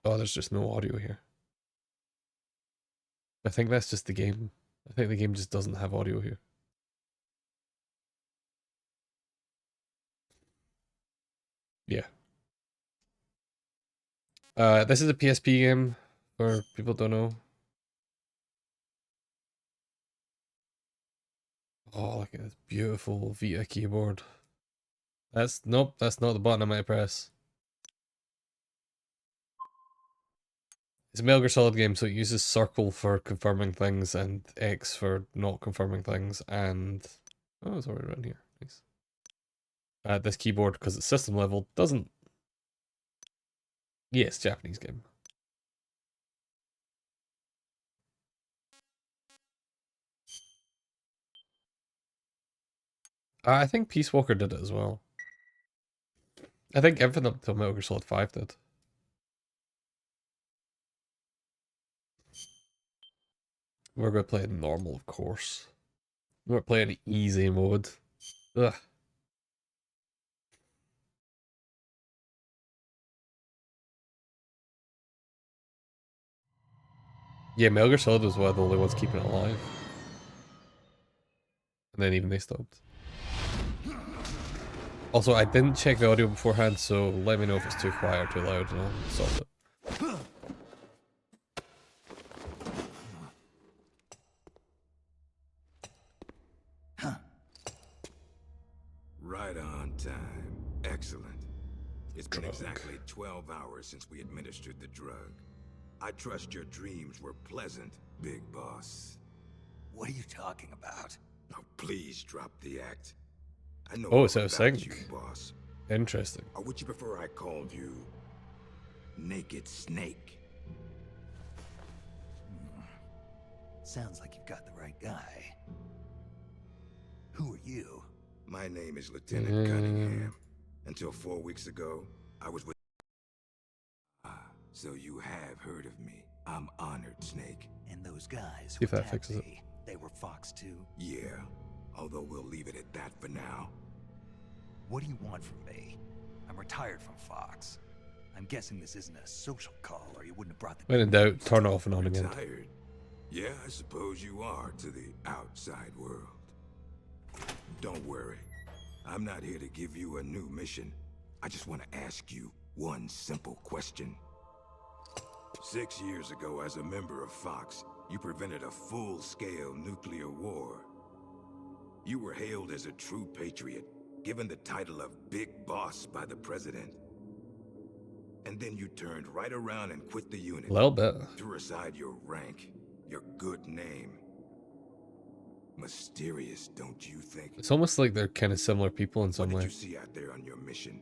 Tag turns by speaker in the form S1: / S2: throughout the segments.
S1: Oh, there's just no audio here. I think that's just the game. I think the game just doesn't have audio here. Yeah. This is a PSP game, for people don't know. Oh, look at this beautiful Vita keyboard. Nope, that's not the button I might press. It's a Metal Gear Solid game, so it uses circle for confirming things and X for not confirming things, and oh, it's already around here. Nice. This keyboard, because it's system level, doesn't. Yes, Japanese game. I think Peace Walker did it as well. I think everything up till Metal Gear Solid 5 did. We're going to play normal, of course. We're playing easy mode. Ugh. Yeah, Metal Gear Solid was one of the only ones keeping it alive. And then even they stopped. Also, I didn't check the audio beforehand, so let me know if it's too quiet or too loud and I'll solve it.
S2: Right on time. Excellent. It's been exactly 12 hours since we administered the drug. I trust your dreams were pleasant, Big Boss.
S3: What are you talking about?
S2: Oh, please drop the act. I know
S1: Oh,
S2: all
S1: it's out of
S2: about
S1: sync.
S2: you, boss.
S1: Interesting.
S2: Or would you prefer I called you Naked Snake?
S3: Sounds like you've got the right guy. Who are you?
S2: My name is Lieutenant Cunningham. Until 4 weeks ago, I was with... so you have heard of me. I'm honored, Snake.
S3: And those guys
S1: See
S3: who
S1: if that
S3: attacked
S1: fixes it.
S3: me, they were Fox too?
S2: Yeah, although we'll leave it at that for now.
S3: What do you want from me? I'm retired from Fox. I'm guessing this isn't a social call, or you wouldn't have brought the...
S1: When in doubt, turn it off and on again.
S2: Retired? Yeah, I suppose you are to the outside world. Don't worry. I'm not here to give you a new mission. I just want to ask you one simple question. 6 years ago, as a member of Fox, you prevented a full-scale nuclear war. You were hailed as a true patriot, given the title of Big Boss by the President. And then you turned right around and quit the unit.
S1: A little bit.
S2: Threw aside your rank, your good name. Mysterious, don't you think?
S1: It's almost like they're kind of similar people in some way.
S2: What did you see out there on your mission?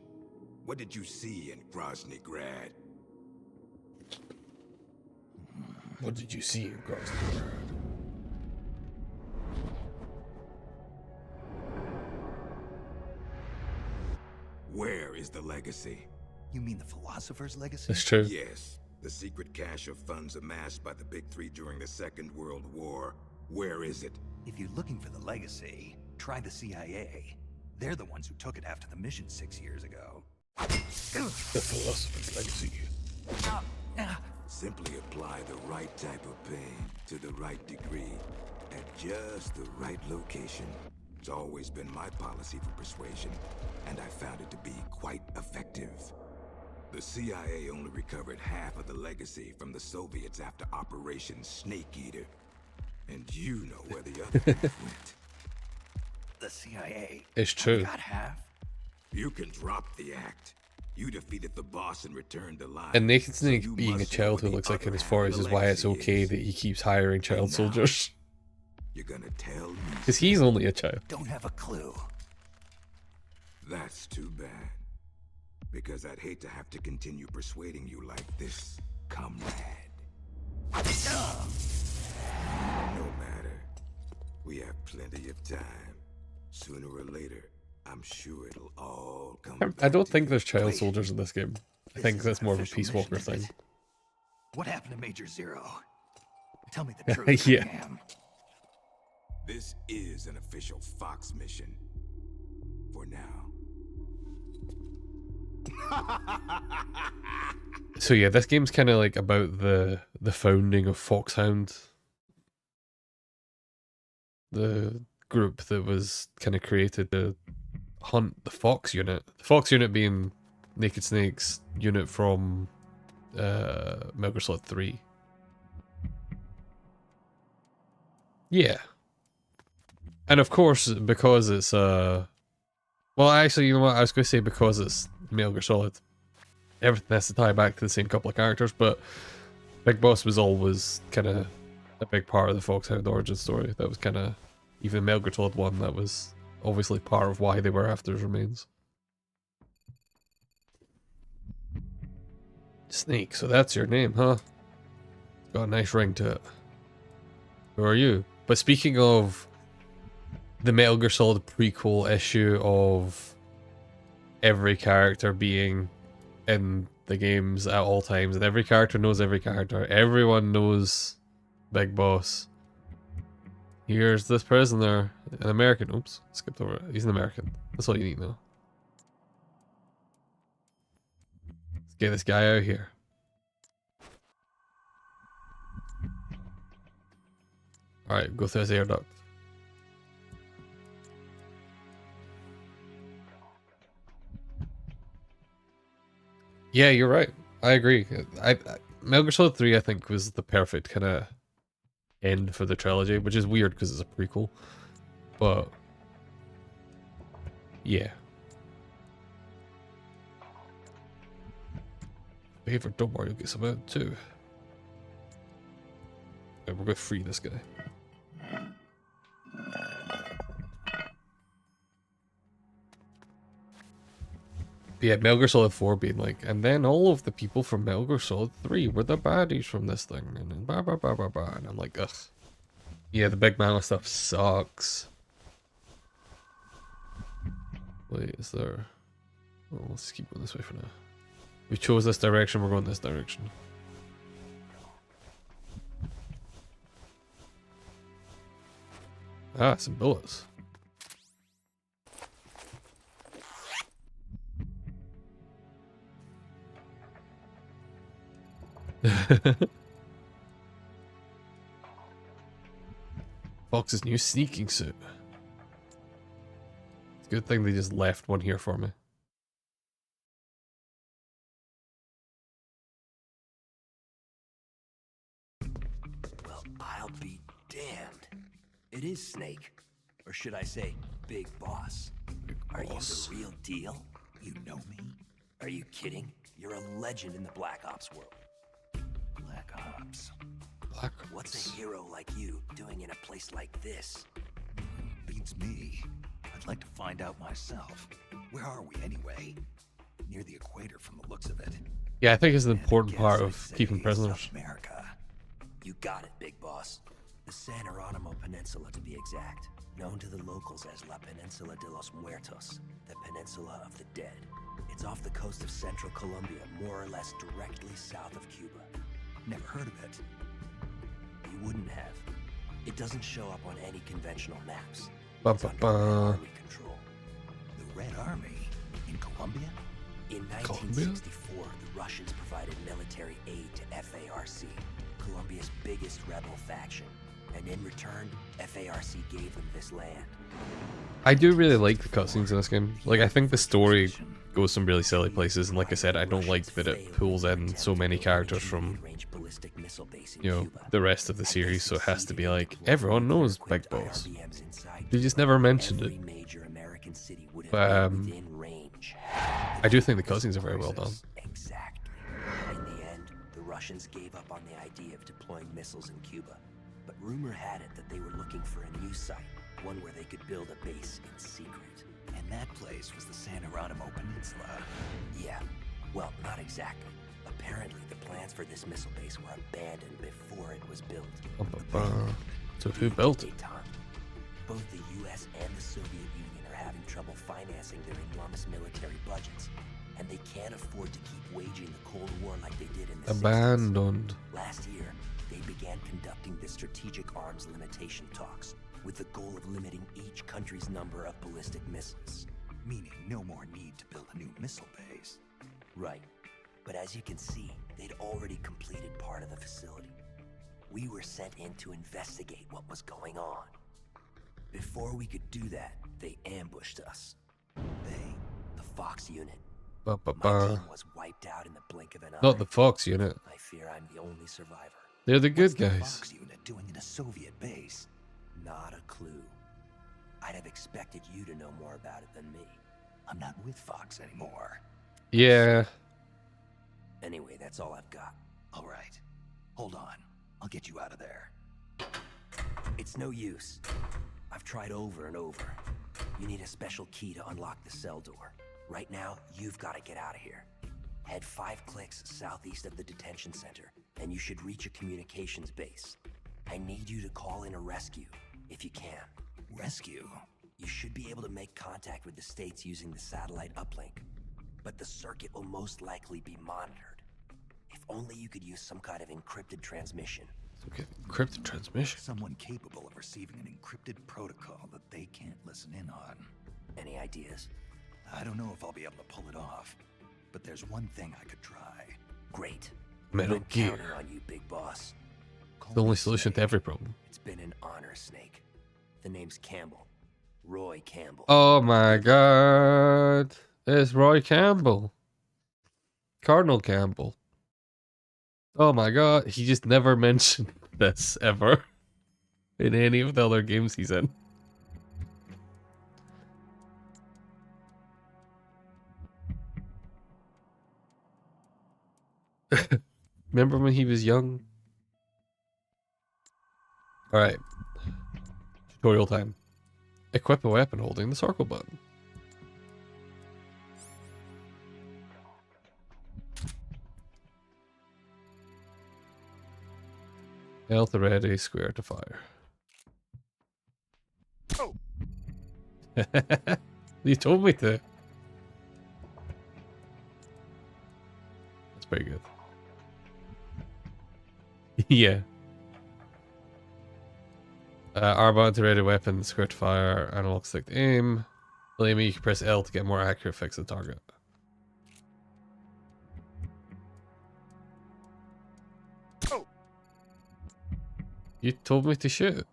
S2: What did you see in Grozny Grad?
S1: What did you see in Grozny Grad?
S2: Where is the legacy?
S3: You mean the Philosopher's Legacy?
S1: That's true.
S2: Yes, the secret cache of funds amassed by the Big Three during the Second World War. Where is it?
S3: If you're looking for the legacy, try the CIA. They're the ones who took it after the mission 6 years ago.
S1: The Philosopher's Legacy.
S2: Simply apply the right type of pain to the right degree at just the right location. It's always been my policy for persuasion, and I found it to be quite effective. The CIA only recovered half of the legacy from the Soviets after Operation Snake Eater. And you know where the other half went.
S3: The CIA...
S1: It's true.
S3: got half?
S2: You can drop the act. You defeated the boss and returned alive.
S1: And Naked Snake
S2: so
S1: being a
S2: must
S1: child
S2: know
S1: who
S2: where
S1: looks
S2: the
S1: like in
S2: other
S1: his
S2: half of
S1: 40s
S2: the
S1: is why it's
S2: legacy
S1: okay
S2: is.
S1: that he keeps hiring child
S2: now,
S1: soldiers.
S2: You're gonna tell me...
S1: Because he's only a child.
S3: Don't have a clue.
S2: That's too bad. Because I'd hate to have to continue persuading you like this, comrade. No matter. We have plenty of time. Sooner or later, I'm sure it'll all come
S1: I don't think
S2: back
S1: there's
S2: to you.
S1: child soldiers in this game. I think that's more of a Peace Walker thing.
S3: What happened to Major Zero? Tell me the truth,
S1: Yeah.
S3: Cam.
S2: This is an official Fox mission. For now.
S1: So yeah, this game's kind of like about the founding of Foxhound, the group that was kind of created to hunt the Fox unit. The Fox unit being Naked Snake's unit from Metal Gear Solid 3. Yeah. And of course, because it's well, actually, you know what? I was going to say because it's Metal Gear Solid, everything has to tie back to the same couple of characters, but Big Boss was always kind of a big part of the Foxhound origin story. That was kind of, even Metal Gear Solid 1, that was obviously part of why they were after his remains. Snake, so that's your name, huh? Got a nice ring to it. Who are you? But speaking of the Metal Gear Solid prequel issue of every character being in the games at all times, and every character knows every character, everyone knows Big Boss. Here's this prisoner, an American. Oops, skipped over it. He's an American. That's all you need to know. Let's get this guy out here. Alright, go through his air duct. Yeah, you're right. I agree. Metal Gear Solid 3, I think, was the perfect kind of end for the trilogy, which is weird because it's a prequel. But yeah. Favorite, don't worry, you'll get some out too. Okay, we're gonna free this guy. But yeah, Metal Gear Solid 4 being like, and then all of the people from Metal Gear Solid 3 were the baddies from this thing, and then blah blah blah blah blah, and I'm like, ugh. Yeah, the big mama stuff sucks. Wait, is there... Oh, let's keep going this way for now. We chose this direction, we're going this direction. Ah, some bullets. Fox's new sneaking suit. It's a good thing they just left one here for me.
S3: Well, I'll be damned. It is Snake. Or should I say, Big Boss. Are you the real deal? You know me? Are you kidding? You're a legend in the Black Ops world. Black Ops.
S1: Black Ops.
S3: What's a hero like you doing in a place like this?
S4: Beats me. I'd like to find out myself. Where are we anyway? Near the equator from the looks of it.
S1: Yeah, I think it's an
S3: And I
S1: important
S3: guess
S1: part
S3: I'd
S1: of
S3: say
S1: keeping prisoners.
S3: South America. You got it, Big Boss. The San Geronimo Peninsula, to be exact. Known to the locals as La Peninsula de los Muertos, the Peninsula of the Dead. It's off the coast of central Colombia, more or less directly south of Cuba.
S4: Never heard of it.
S3: You wouldn't have. It doesn't show up on any conventional maps.
S1: Ba,
S3: It's
S1: ba,
S3: under
S1: ba.
S3: Red Army control.
S4: The Red Army? In Colombia?
S3: In
S1: Colombia?
S3: 1964, the Russians provided military aid to FARC, Colombia's biggest rebel faction. And in return, FARC gave them this land.
S1: I do really like the cutscenes in this game. Like, I think the story goes some really silly places, and like I said, I don't like that it pulls in so many characters from, you know, the rest of the series, so it has to be like, everyone knows Big Boss. They just never mentioned it. But, I do think the cutscenes are very well done.
S3: Exactly. In the end, the Russians gave up on the idea of deploying missiles in Cuba. But rumor had it that they were looking for a new site, one where they could build a base in secret.
S4: And that place was the San Geronimo Peninsula.
S3: Yeah, well, not exactly. Apparently, the plans for this missile base were abandoned before it was built.
S1: Ba, ba, ba. So who built it?
S3: Both the US and the Soviet Union are having trouble financing their enormous military budgets, and they can't afford to keep waging the Cold War like they did in the 60s.
S1: Abandoned.
S3: Last year, they began conducting the strategic arms limitation talks, with the goal of limiting each country's number of ballistic missiles.
S4: Meaning no more need to build a new missile base.
S3: Right. But as you can see, they'd already completed part of the facility. We were sent in to investigate what was going on. Before we could do that, they ambushed us. They, the Fox unit. My team was wiped out in the blink of an eye.
S1: Not the Fox unit.
S3: I fear I'm the only survivor.
S1: They're the good
S4: What's the
S1: guys.
S4: Fox unit doing in a Soviet base?
S3: Not a clue. I'd have expected you to know more about it than me.
S4: I'm not with Fox anymore.
S1: Yeah.
S3: Anyway, that's all I've got.
S4: All right. Hold on. I'll get you out of there.
S3: It's no use. I've tried over and over. You need a special key to unlock the cell door. Right now, you've got to get out of here. Head 5 clicks southeast of the detention center, and you should reach a communications base. I need you to call in a rescue, if you can.
S4: Rescue?
S3: You should be able to make contact with the States using the satellite uplink, but the circuit will most likely be monitored. If only you could use some kind of encrypted transmission.
S1: Okay, encrypted transmission.
S4: Someone capable of receiving an encrypted protocol that they can't listen in on.
S3: Any ideas?
S4: I don't know if I'll be able to pull it off, but there's one thing I could try.
S3: Great.
S1: Metal
S3: I'm
S1: Gear.
S3: counting on you, big boss.
S4: Call
S1: The only
S4: me
S1: solution to
S4: Snake.
S1: every problem.
S3: It's been an honor, Snake. The name's Campbell. Roy Campbell.
S1: Oh my god. It's Roy Campbell. Cardinal Campbell. Oh my god. He just never mentioned this ever in any of the other games he's in. Remember when he was young? Alright. Tutorial time. Equip a weapon holding the circle button. L to ready, square to fire.
S4: Oh.
S1: You told me to. That's pretty good. Yeah. R button to ready weapon, square to fire, analog stick to aim. Aiming, you can press L to get more accurate fix the target.
S4: Oh.
S1: You told me to shoot.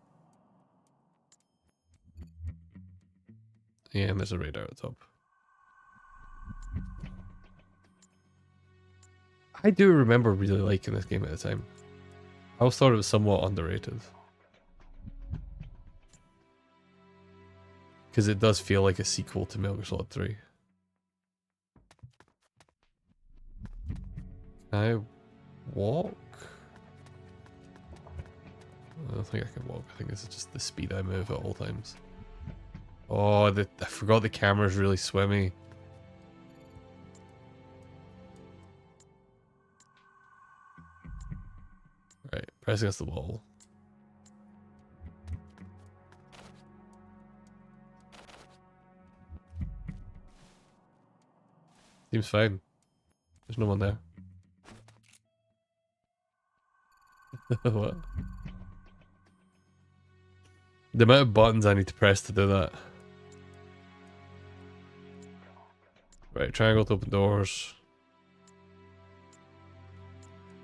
S1: Yeah, and there's a radar at the top. I do remember really liking this game at the time. I always thought it was somewhat underrated. Because it does feel like a sequel to Metal Gear Solid 3. Can I walk? I don't think I can walk. I think this is just the speed I move at all times. Oh, I forgot the camera's really swimmy. Right, press against the wall. Seems fine. There's no one there. What? The amount of buttons I need to press to do that. Right, triangle to open doors.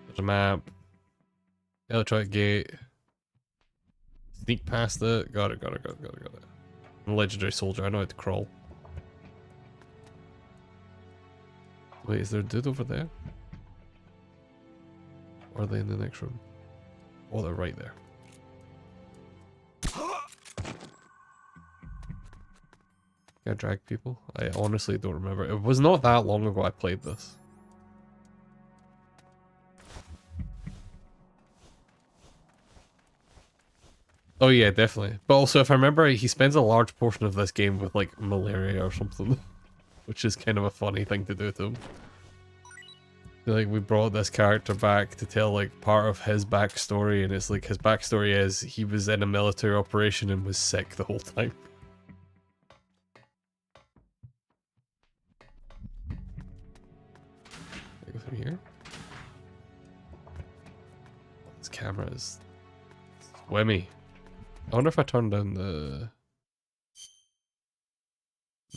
S1: There's a map. Electronic gate. Sneak past it. Got it. I'm a legendary soldier. I know how to crawl. Wait, is there a dude over there? Or are they in the next room? Oh, they're right there. Can I drag people? I honestly don't remember. It was not that long ago I played this. Oh yeah, definitely. But also, if I remember, he spends a large portion of this game with like malaria or something, which is kind of a funny thing to do to him. Like, we brought this character back to tell like part of his backstory, and it's like his backstory is he was in a military operation and was sick the whole time. Can I go through here? This camera is swimmy. I wonder if I turn down the...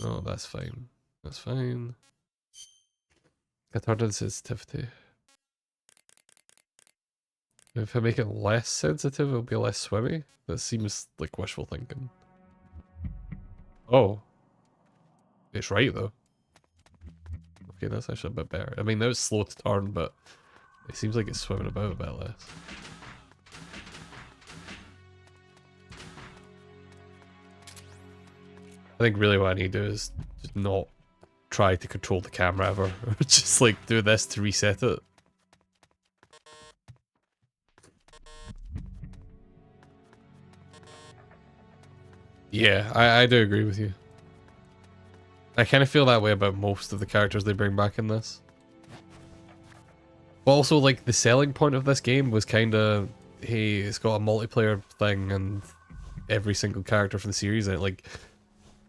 S1: No, that's fine. That's fine. I turned on sensitivity. If I make it less sensitive, it'll be less swimmy. That seems like wishful thinking. Oh. It's right though. Okay, that's actually a bit better. I mean, now it's slow to turn, but it seems like it's swimming about a bit less. I think really what I need to do is just not try to control the camera ever. Just like do this to reset it. Yeah, I do agree with you. I kind of feel that way about most of the characters they bring back in this. But also, like, the selling point of this game was kind of, hey, it's got a multiplayer thing and every single character from the series in it. Like,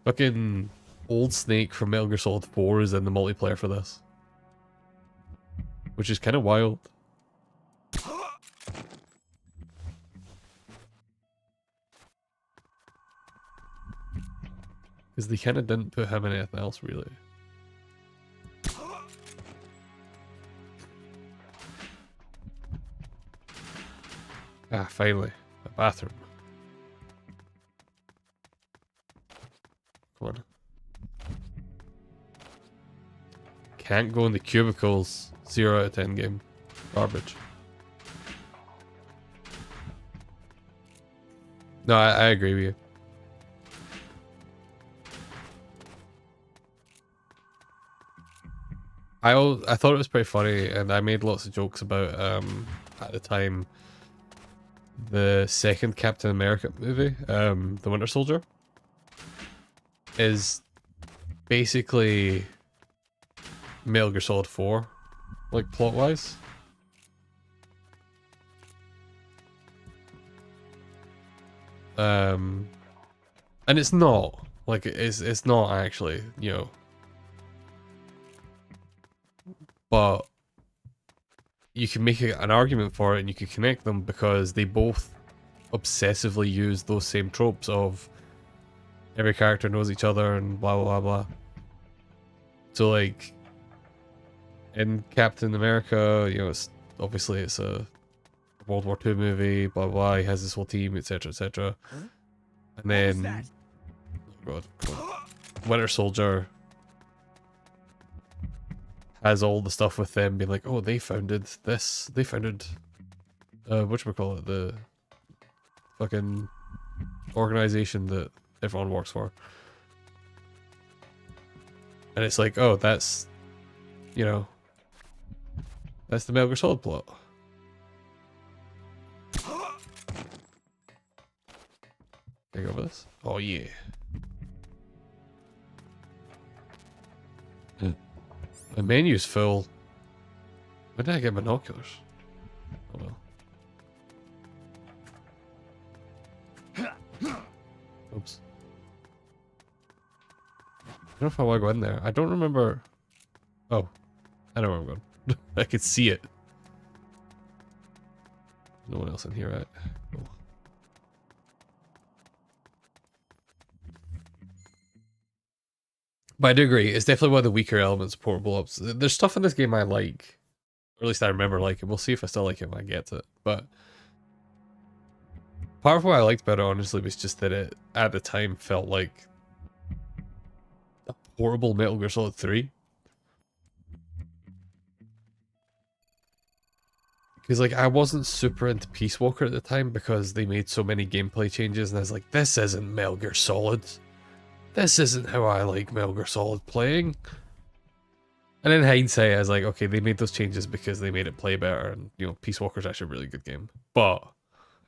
S1: fucking old Snake from Metal Gear Solid 4 is in the multiplayer for this. Which is kind of wild. Because they kind of didn't put him in anything else, really. Ah, finally. A bathroom. Come on. Can't go in the cubicles. 0 out of 10 game. Garbage. No, I agree with you. I thought it was pretty funny, and I made lots of jokes about at the time the second Captain America movie, The Winter Soldier, is basically Metal Gear Solid 4, like plot wise. And it's not like it's not actually, you know. But you can make an argument for it and you can connect them because they both obsessively use those same tropes of every character knows each other and blah blah blah blah. So like in Captain America, you know, it's obviously it's a World War II movie, blah blah, blah. He has this whole team, etc. etc. And then oh God, Winter Soldier has all the stuff with them being like, oh, they founded this, they founded whatchamacallit, the fucking organization that everyone works for. And it's like, oh, that's, you know, that's the Metal Gear Solid plot. Can I go over this? Oh yeah. My menu's full. When did I get binoculars? Oh well. Oops. I don't know if I want to go in there. I don't remember. Oh, I know where I'm going. I could see it. No one else in here, right? Cool. But I do agree. It's definitely one of the weaker elements of portable ops. There's stuff in this game I like. Or at least I remember liking. We'll see if I still like it when I get to it. But part of what I liked about it, honestly, was just that it, at the time, felt like a portable Metal Gear Solid 3. Because, like, I wasn't super into Peace Walker at the time because they made so many gameplay changes, and I was like, this isn't Metal Gear Solid. This isn't how I like Metal Gear Solid playing. And in hindsight, I was like, okay, they made those changes because they made it play better, and, you know, Peace Walker's actually a really good game. But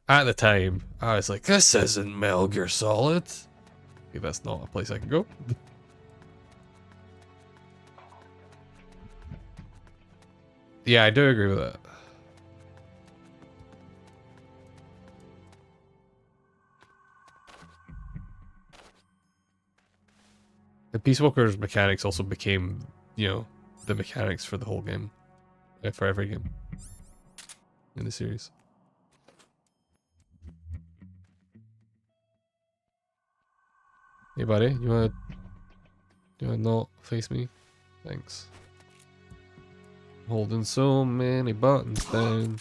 S1: at the time, I was like, this isn't Metal Gear Solid. Okay, that's not a place I can go. Yeah, I do agree with that. The Peace Walker's mechanics also became, you know, the mechanics for the whole game. For every game in the series. Hey buddy, you wanna not face me? Thanks. Holding so many buttons down.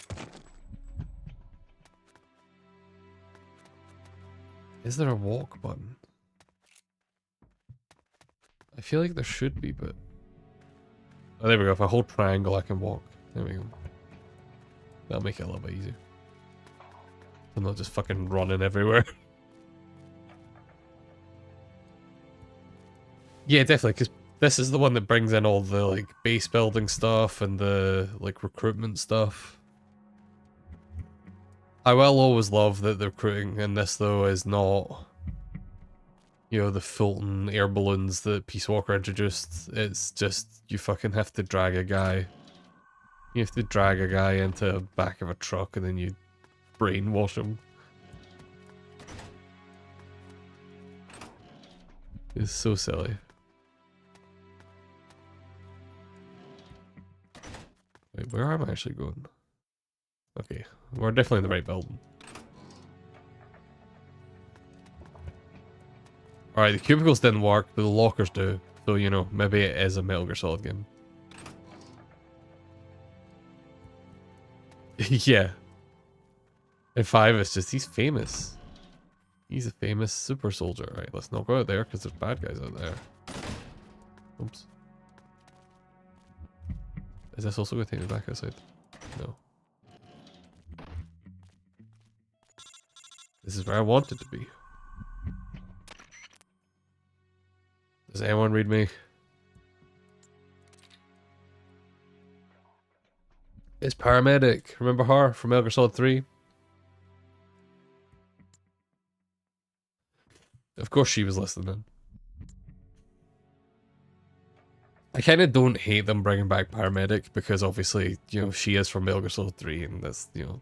S1: Is there a walk button? I feel like there should be, but... Oh, there we go. If I hold triangle, I can walk. There we go. That'll make it a little bit easier. I'm not just fucking running everywhere. Yeah, definitely, because this is the one that brings in all the, like, base building stuff and the, like, recruitment stuff. I will always love that the recruiting in this, though, is not, you know, the Fulton air balloons that Peace Walker introduced. It's just, you fucking have to drag a guy. You have to drag a guy into the back of a truck and then you brainwash him. It's so silly. Wait, where am I actually going? Okay, we're definitely in the right building. Alright, the cubicles didn't work, but the lockers do. So, you know, maybe it is a Metal Gear Solid game. Yeah. And 5 is just, he's famous. He's a famous super soldier. Right, let's not go out there because there's bad guys out there. Oops. Is this also going to take me back outside? No. This is where I wanted to be. Does anyone read me? It's Paramedic. Remember her from Metal Gear Solid 3? Of course she was listening. I kind of don't hate them bringing back Paramedic because obviously, you know, she is from Metal Gear Solid 3 and that's, you know.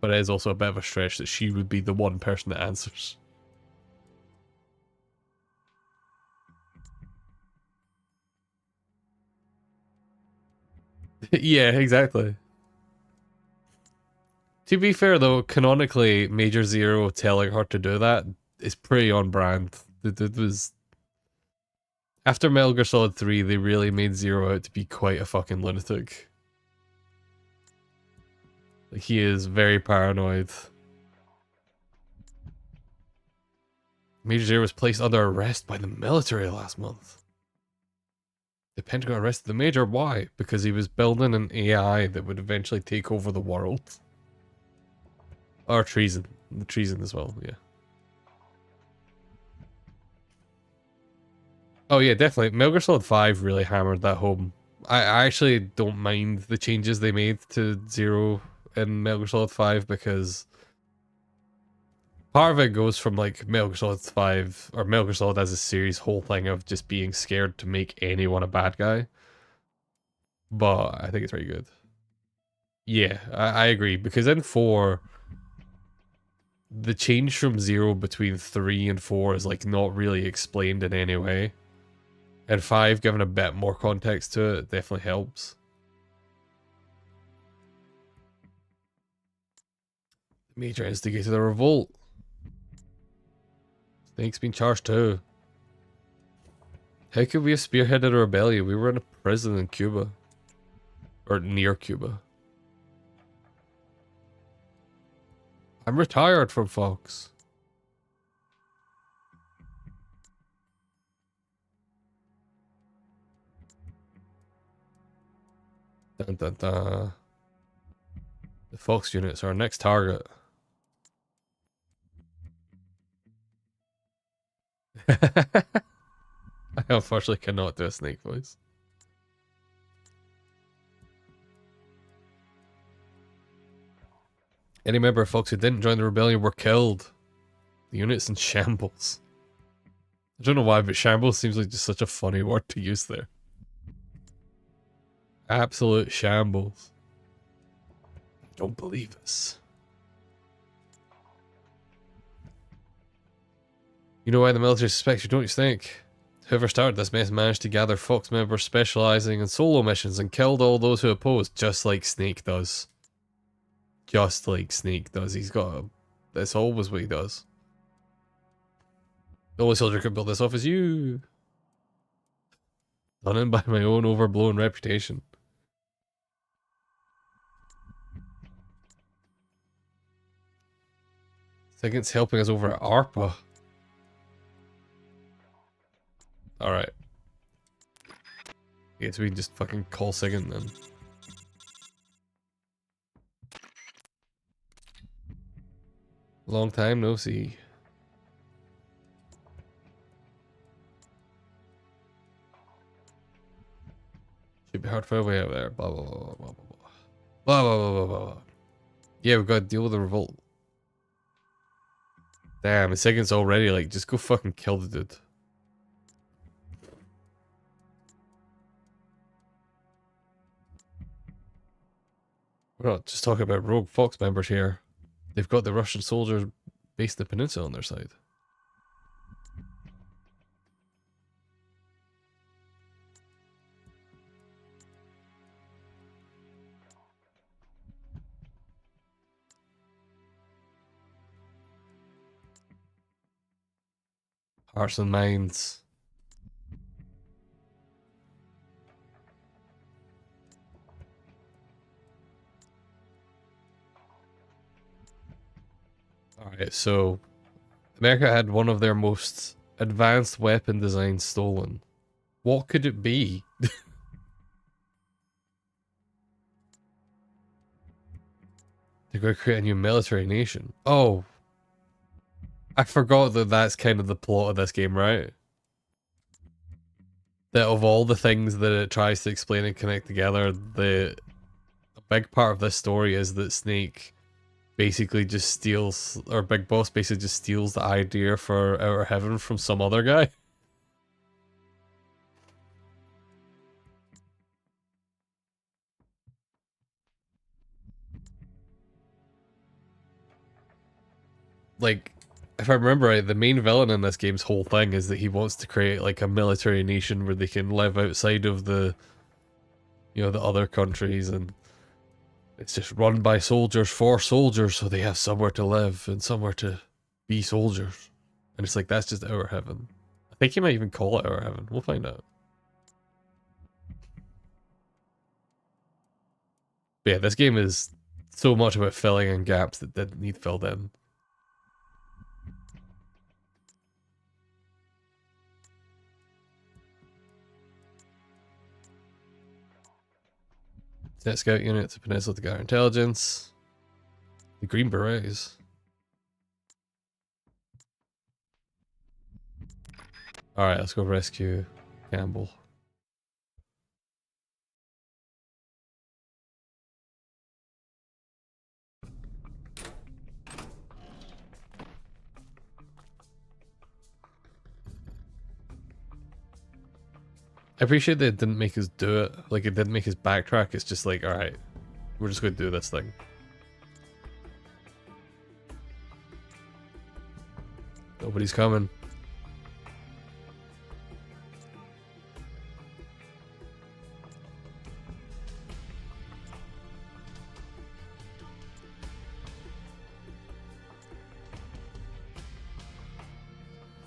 S1: But it is also a bit of a stretch that she would be the one person that answers. Yeah, exactly. To be fair though, canonically, Major Zero telling her to do that is pretty on brand. It was... After Metal Gear Solid 3, they really made Zero out to be quite a fucking lunatic. Like, he is very paranoid. Major Zero was placed under arrest by the military last month. The Pentagon arrested the Major. Why? Because he was building an AI that would eventually take over the world. Or treason. The treason as well, yeah. Oh yeah, definitely. Metal Gear Solid 5 really hammered that home. I actually don't mind the changes they made to Zero in Metal Gear Solid 5 because part of it goes from like Metal Gear Solid 5 or Metal Gear Solid as a series whole thing of just being scared to make anyone a bad guy. But I think it's very good. Yeah, I agree because in 4 the change from 0 between 3 and 4 is like not really explained in any way. And 5, giving a bit more context to it, definitely helps. The Major instigated a revolt. Snake's been charged too. How could we have spearheaded a rebellion? We were in a prison in Cuba. Or near Cuba. I'm retired from Fox. Dun, dun, dun. The Fox units are our next target. I unfortunately cannot do a Snake voice. Any member of Fox who didn't join the rebellion were killed. The unit's in shambles. I don't know why, but shambles seems like just such a funny word to use there. Absolute shambles. Don't believe us. You know why the military suspects you, don't you, Snake? Whoever started this mess managed to gather Fox members specializing in solo missions and killed all those who opposed, just like Snake does. Just like Snake does. He's got a... That's always what he does. The only soldier who could build this off is you. Done in by my own overblown reputation. Sigint's helping us over at ARPA. Alright. I guess we can just fucking call Sigint then. Long time no see. Should be hard to find a way out there. Blah blah blah blah blah blah blah. Blah blah blah blah blah blah. Yeah, we've got to deal with the revolt. Damn, Sigint's already like, just go fucking kill the dude. We're not just talking about rogue Fox members here. They've got the Russian soldiers based in the peninsula on their side. Hearts and minds. Alright, so America had one of their most advanced weapon designs stolen. What could it be? They're going to create a new military nation. Oh. I forgot that that's kind of the plot of this game, right? That of all the things that it tries to explain and connect together, a big part of this story is that Snake basically just steals, or Big Boss basically just steals the idea for Outer Heaven from some other guy. Like, if I remember right, the main villain in this game's whole thing is that he wants to create like a military nation where they can live outside of the, you know, the other countries, and it's just run by soldiers for soldiers, so they have somewhere to live and somewhere to be soldiers. And it's like, that's just Outer Heaven. I think you might even call it Outer Heaven. We'll find out. But yeah, this game is so much about filling in gaps that didn't need filled in. Net Scout unit to Peninsula to gather intelligence. The Green Berets. Alright, let's go rescue Campbell. I appreciate that it didn't make us do it. Like, it didn't make us backtrack. It's just like, alright, we're just going to do this thing. Nobody's coming.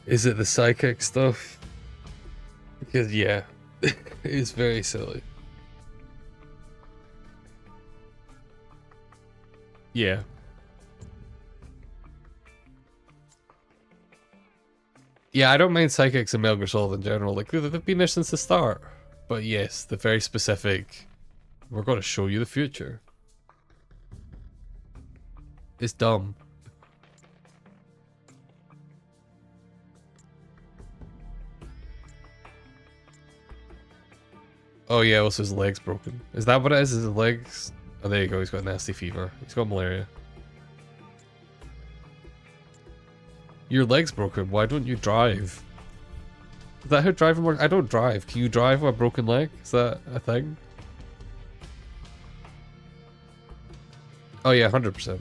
S1: Is it the psychic stuff? Because, yeah, it's very silly. Yeah. Yeah, I don't mind psychics and Metal Gear Solid in general. Like, they've been there since the start. But yes, the very specific, we're going to show you the future. It's dumb. Oh yeah, also his leg's broken. Is that what it is? His legs? Oh, there you go, he's got nasty fever. He's got malaria. Your leg's broken, why don't you drive? Is that how driving works? I don't drive. Can you drive with a broken leg? Is that a thing? Oh yeah, 100%.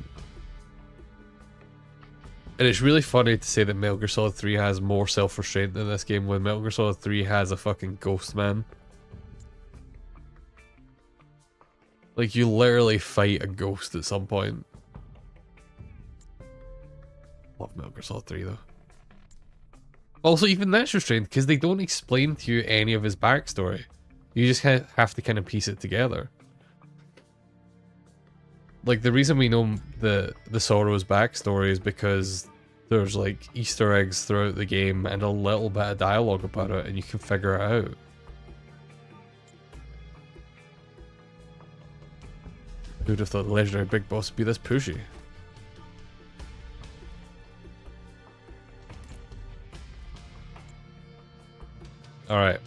S1: And it's really funny to say that Metal Gear Solid 3 has more self-restraint than this game when Metal Gear Solid 3 has a fucking ghost man. Like, you literally fight a ghost at some point. Love Metal Gear Solid 3 though. Also, even that's restrained because they don't explain to you any of his backstory. You just have to kind of piece it together. Like, the reason we know the Sorrow's backstory is because there's like Easter eggs throughout the game and a little bit of dialogue about it, and you can figure it out. Who'd have thought the legendary Big Boss would be this pushy? Alright.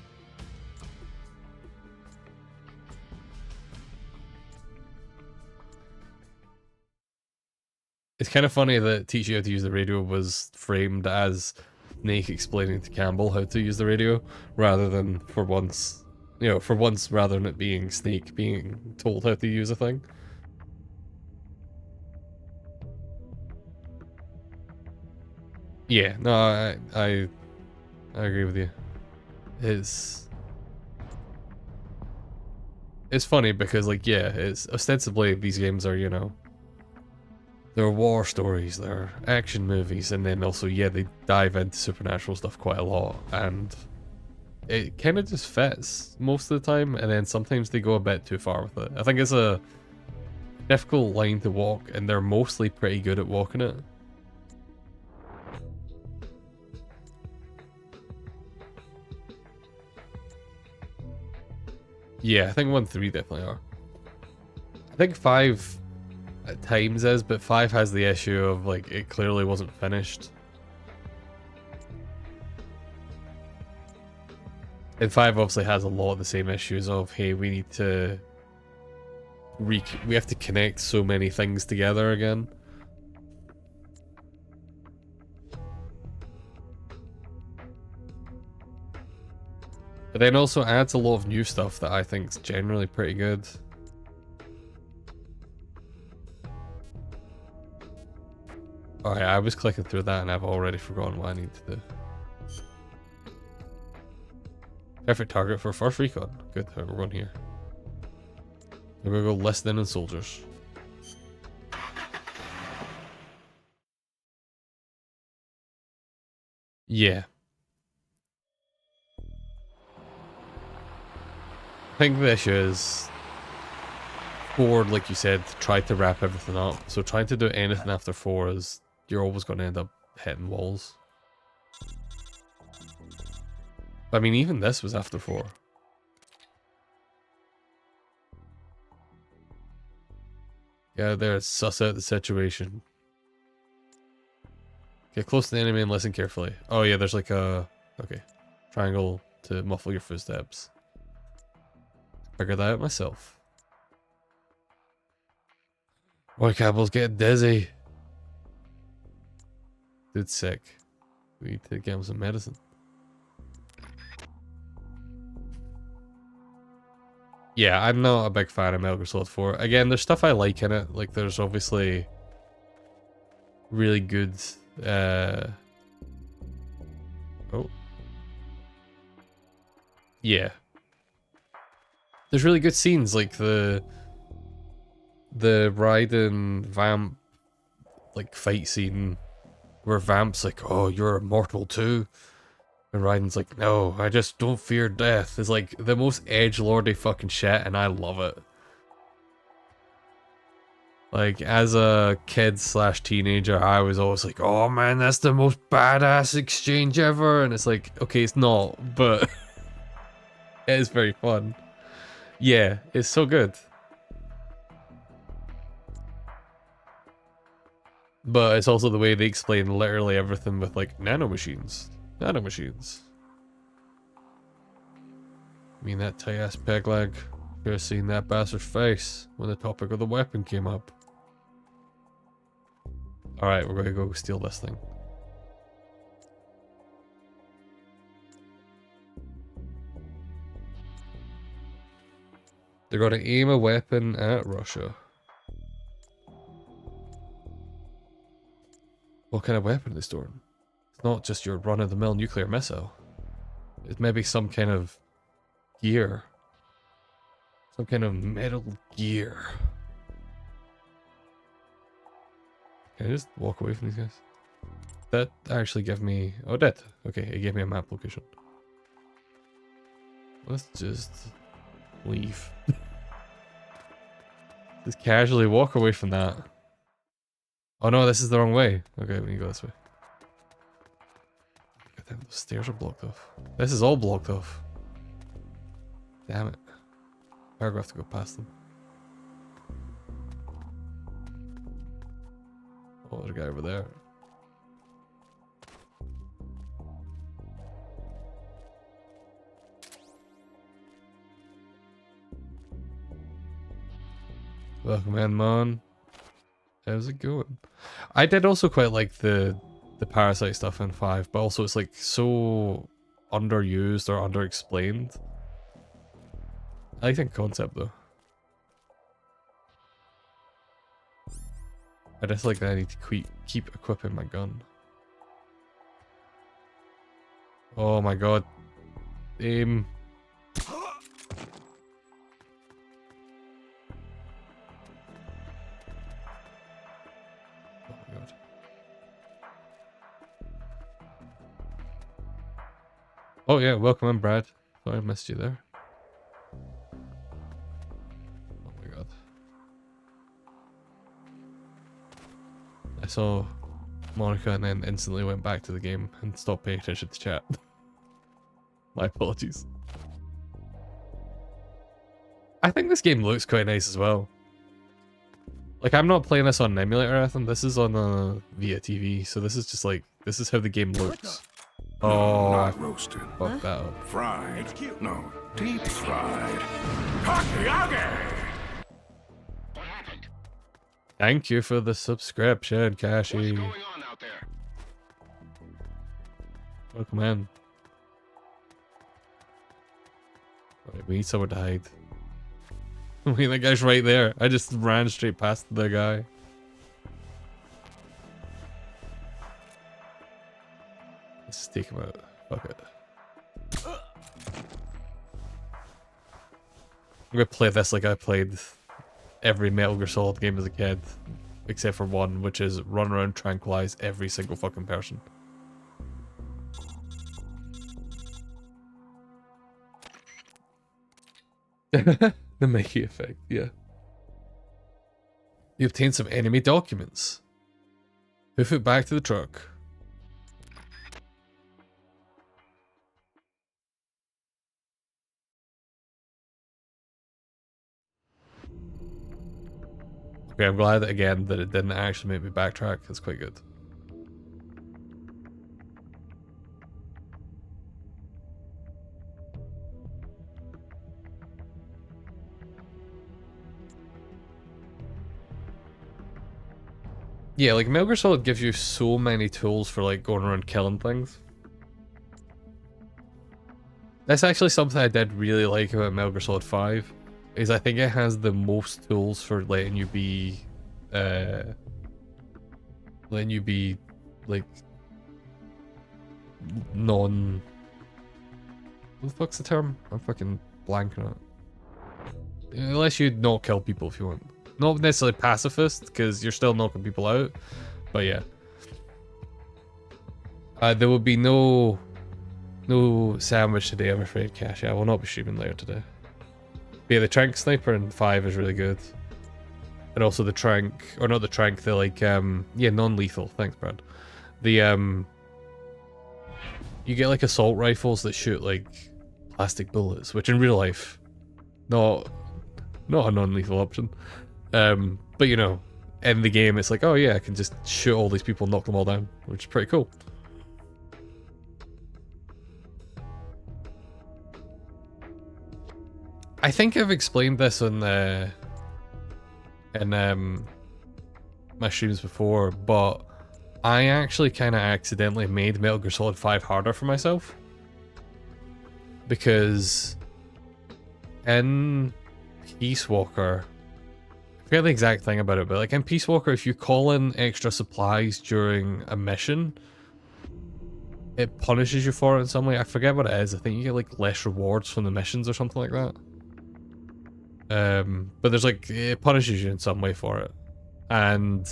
S1: It's kind of funny that teaching you how to use the radio was framed as Snake explaining to Campbell how to use the radio, rather than for once, rather than it being Snake being told how to use a thing. Yeah, no, I agree with you. It's funny because, like, yeah, it's ostensibly these games are, they're war stories, they're action movies, and then also, yeah, they dive into supernatural stuff quite a lot, and it kind of just fits most of the time, and then sometimes they go a bit too far with it. I think it's a difficult line to walk, and they're mostly pretty good at walking it. Yeah, I think 1 3 definitely are. I think 5 at times is, but 5 has the issue of, like, it clearly wasn't finished. And 5 obviously has a lot of the same issues of, hey, we need to we have to connect so many things together again. But then also adds a lot of new stuff that I think is generally pretty good. Alright, I was clicking through that and I've already forgotten what I need to do. Perfect target for first recon. Good, we're going here. We're gonna go listening and soldiers. Yeah. I think the issue is, Ford, like you said, tried to wrap everything up. So trying to do anything after 4 is, you're always going to end up hitting walls. I mean, even this was after 4. Yeah, there, suss out the situation. Get close to the enemy and listen carefully. Oh yeah, there's like a... Okay. Triangle to muffle your footsteps. Figured that out myself. Boy, Campbell's getting dizzy. Dude's sick. We need to get him some medicine. Yeah, I'm not a big fan of Metal Gear Solid 4. Again, there's stuff I like in it. Like, there's obviously really good... Oh. Yeah. There's really good scenes, like the Raiden Vamp, like, fight scene, where Vamp's like, oh, you're immortal too? And Raiden's like, no, I just don't fear death. It's like the most edgelordy fucking shit, and I love it. Like, as a kid slash teenager, I was always like, oh man, that's the most badass exchange ever. And it's like, okay, it's not, but it is very fun. Yeah, it's so good. But it's also the way they explain literally everything with, like, nanomachines. Nanomachines. I mean, that tight ass peg leg. Could have seen that bastard's face when the topic of the weapon came up. Alright, we're gonna go steal this thing. They're gonna aim a weapon at Russia. What kind of weapon are they storing? It's not just your run-of-the-mill nuclear missile. It's maybe some kind of gear. Some kind of metal gear. Can I just walk away from these guys? That actually give me... Oh, it did. Okay, it gave me a map location. Let's just leave. Just casually walk away from that. Oh no, this is the wrong way. Okay, we can go this way. God damn, those stairs are blocked off. This is all blocked off. Damn it. We're gonna have to go past them. Oh, there's a guy over there. Welcome in, man. How's it going? I did also quite like the parasite stuff in 5, but also it's like so underused or underexplained. I like the concept though. I just like that I need to keep equipping my gun. Oh my god. Aim. Oh yeah, welcome in, Brad. Sorry I missed you there. Oh my god. I saw Monica and then instantly went back to the game and stopped paying attention to chat. My apologies. I think this game looks quite nice as well. Like, I'm not playing this on an emulator or anything. This is on a via TV, so this is just like, this is how the game looks. Oh,
S2: Not roasted.
S1: fucked that up.
S2: Fried. No, deep fried.
S1: Thank you for the subscription, Kashi. Welcome in. Right, we need somewhere to hide. I mean, that guy's right there. I just ran straight past the guy. Let's just take him out. Fuck it. I'm gonna play this like I played every Metal Gear Solid game as a kid, except for one, which is run around, tranquilize every single fucking person. The Mickey effect, yeah. You obtained some enemy documents. Hoof it back to the truck. Okay, I'm glad again that it didn't actually make me backtrack. It's quite good. Yeah, like Metal Gear Solid gives you so many tools for like going around killing things. That's actually something I did really like about Metal Gear Solid 5, is I think it has the most tools for letting you be like non... What the fuck's the term? I'm fucking blanking on it. Unless you not kill people if you want. Not necessarily pacifist, because you're still knocking people out, but yeah. There will be no sandwich today, I'm afraid, Cash. I will not be streaming later today. But yeah, the Trank Sniper in 5 is really good. And also the Trank, or not the Trank, the like, yeah, non-lethal. Thanks, Brad. The, you get like assault rifles that shoot like plastic bullets, which in real life, not a non-lethal option. But you know, in the game, it's like, oh yeah, I can just shoot all these people and knock them all down, which is pretty cool. I think I've explained this in my streams before, but I actually kind of accidentally made Metal Gear Solid 5 harder for myself. Because in Peace Walker, I forget the exact thing about it, but like in Peace Walker, if you call in extra supplies during a mission, it punishes you for it in some way. I forget what it is. I think you get like less rewards from the missions or something like that. But there's like, it punishes you in some way for it. And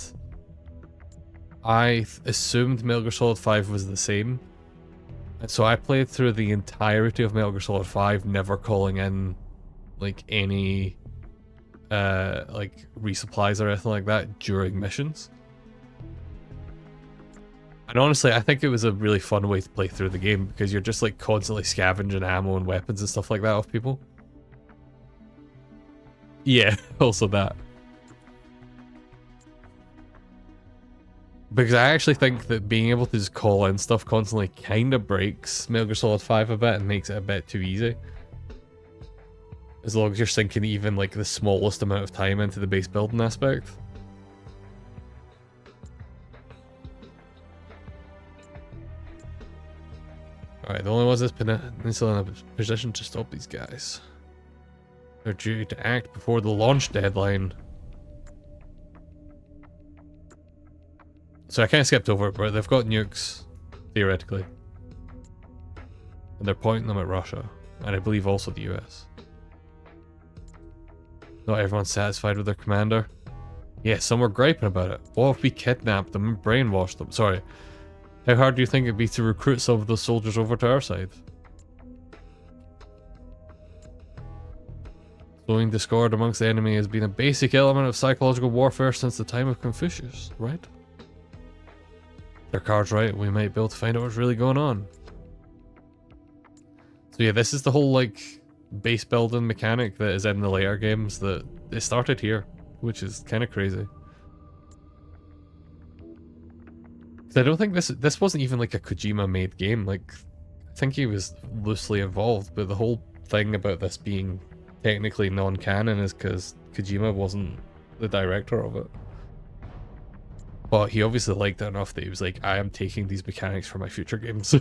S1: assumed Metal Gear Solid 5 was the same. And so I played through the entirety of Metal Gear Solid 5, never calling in like any like resupplies or anything like that during missions. And honestly, I think it was a really fun way to play through the game because you're just like constantly scavenging ammo and weapons and stuff like that off people. Yeah, also that. Because I actually think that being able to just call in stuff constantly kind of breaks Metal Gear Solid 5 a bit and makes it a bit too easy. As long as you're sinking even like the smallest amount of time into the base building aspect. Alright, the only ones that's peninsula in a position to stop these guys. They're due to act before the launch deadline. So I kind of skipped over it, but they've got nukes, theoretically. And they're pointing them at Russia, and I believe also the US. Not everyone's satisfied with their commander. Yeah, some were griping about it. What if we kidnapped them and brainwashed them? Sorry. How hard do you think it'd be to recruit some of those soldiers over to our side? Sowing discord amongst the enemy has been a basic element of psychological warfare since the time of Confucius, right? Their cards right, we might be able to find out what's really going on. So yeah, this is the whole like base building mechanic that is in the later games that it started here, which is kind of crazy. I don't think this wasn't even like a Kojima made game. Like, I think he was loosely involved, but the whole thing about this being technically non-canon is because Kojima wasn't the director of it. But he obviously liked it enough that he was like, I am taking these mechanics for my future games.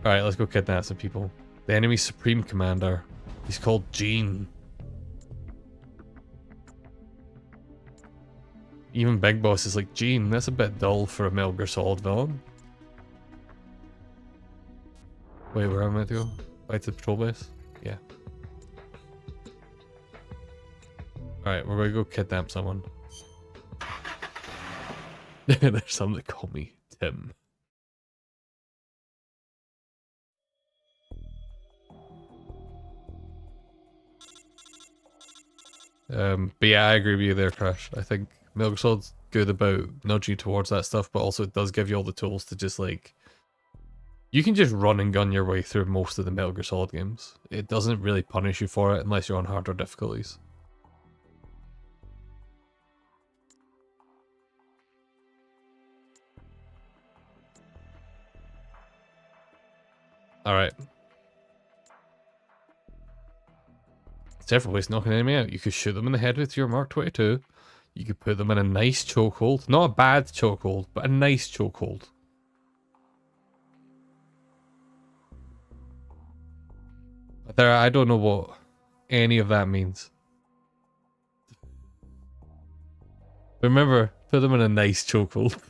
S1: Alright, let's go kidnap some people. The enemy's supreme commander. He's called Gene. Even Big Boss is like, Gene, that's a bit dull for a Metal Gear Solid villain. Wait, where am I to go? Back to the patrol base? Yeah. Alright, we're gonna go kidnap someone. There's some that call me Tim. But yeah, I agree with you there, Crash. I think Metal Gear Solid's good about nudging you towards that stuff, but also it does give you all the tools to just like... You can just run and gun your way through most of the Metal Gear Solid games. It doesn't really punish you for it unless you're on harder difficulties. Alright. Several ways to knock an enemy out. You could shoot them in the head with your Mark 22. You could put them in a nice chokehold. Not a bad chokehold, but a nice chokehold. There, I don't know what any of that means. But remember, put them in a nice chokehold.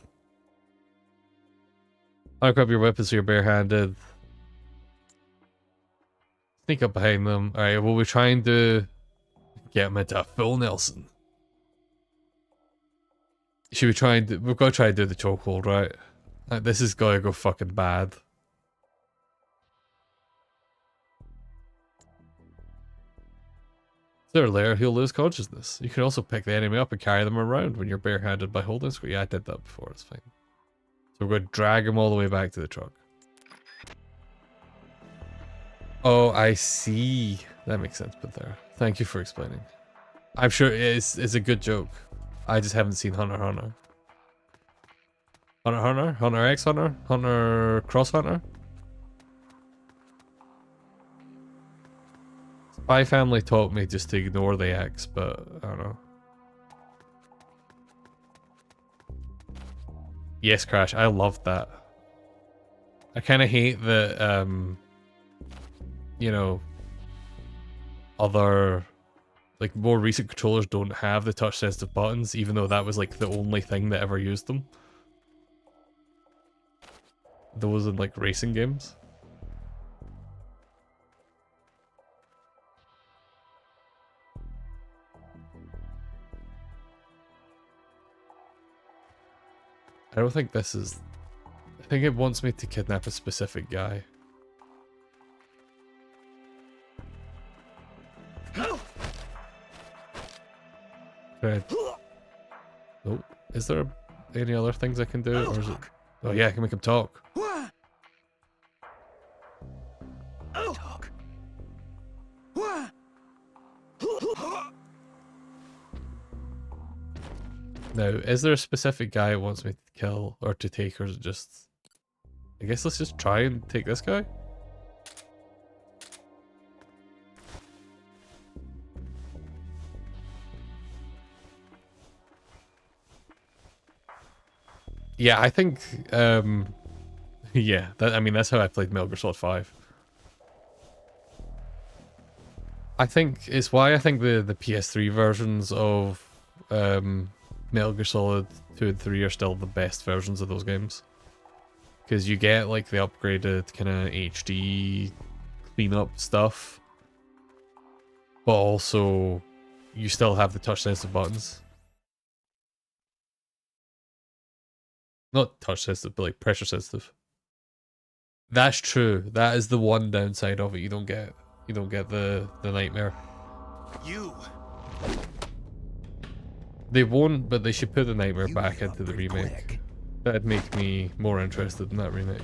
S1: Lock up your weapons so you're barehanded. Sneak up behind them. Alright, well, we're trying to get them into a full Nelson. Should we try and do, we've got to try and do the chokehold, right? Like, this is going to go fucking bad. They're there, he'll lose consciousness. You can also pick the enemy up and carry them around when you're barehanded by holding square. Yeah, I did that before, it's fine. So we're going to drag him all the way back to the truck. Oh, I see. That makes sense, but there. Thank you for explaining. I'm sure it's a good joke. I just haven't seen Hunter x Hunter. Hunter x Hunter? Hunter x Hunter? Hunter Cross Hunter? Spy Family taught me just to ignore the X, but I don't know. Yes, Crash, I loved that. I kind of hate that, you know, other, like, more recent controllers don't have the touch-sensitive buttons, even though that was, like, the only thing that ever used them. Those in, like, racing games. I don't think this is... I think it wants me to kidnap a specific guy. Fred. Oh, is there any other things I can do? Or is it... Oh yeah, I can make him talk.
S3: Talk.
S1: Now, is there a specific guy it wants me to kill or to take, or is it just... I guess let's just try and take this guy? Yeah, I think, yeah, I mean, that's how I played Metal Gear Solid 5. I think, it's why I think the PS3 versions of Metal Gear Solid 2 and 3 are still the best versions of those games. Because you get, like, the upgraded kind of HD cleanup stuff, but also you still have the touch-sensitive buttons. Not touch sensitive, but like pressure sensitive. That's true. That is the one downside of it. You don't get the nightmare.
S4: You.
S1: They won't, but they should put the nightmare
S4: You
S1: back
S4: gave up
S1: into the
S4: pretty
S1: remake.
S4: quick.
S1: That'd make me more interested in that remake.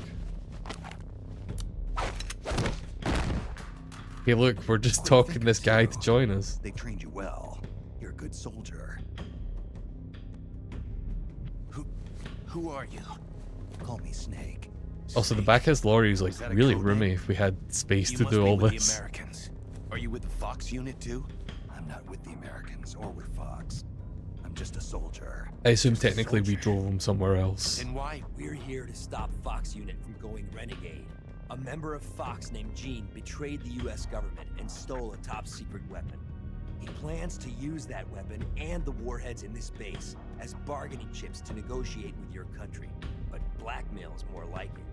S1: Hey look, we're just
S4: What do you
S1: talking
S4: think
S1: this
S4: of
S1: guy
S4: Zero?
S1: to join us.
S4: They trained you well. You're a good soldier. Who are you? Call me Snake.
S1: Also, the
S4: Snake.
S1: back of his lorry is like
S4: Is that a
S1: really
S4: code
S1: roomy
S4: name?
S1: if we had space
S4: You
S1: to
S4: must
S1: do
S4: be
S1: all
S4: with
S1: this.
S4: The Americans. Are you with the Fox unit too? I'm not with the Americans or with Fox. I'm just a soldier.
S1: I assume
S4: Just a
S1: technically we
S4: soldier.
S1: drove him somewhere else.
S3: Then why? We're here to stop Fox Unit from going renegade. A member of Fox named Gene betrayed the US government and stole a top secret weapon. He plans to use that weapon and the warheads in this base as bargaining chips to negotiate with your country. But blackmail is more like it.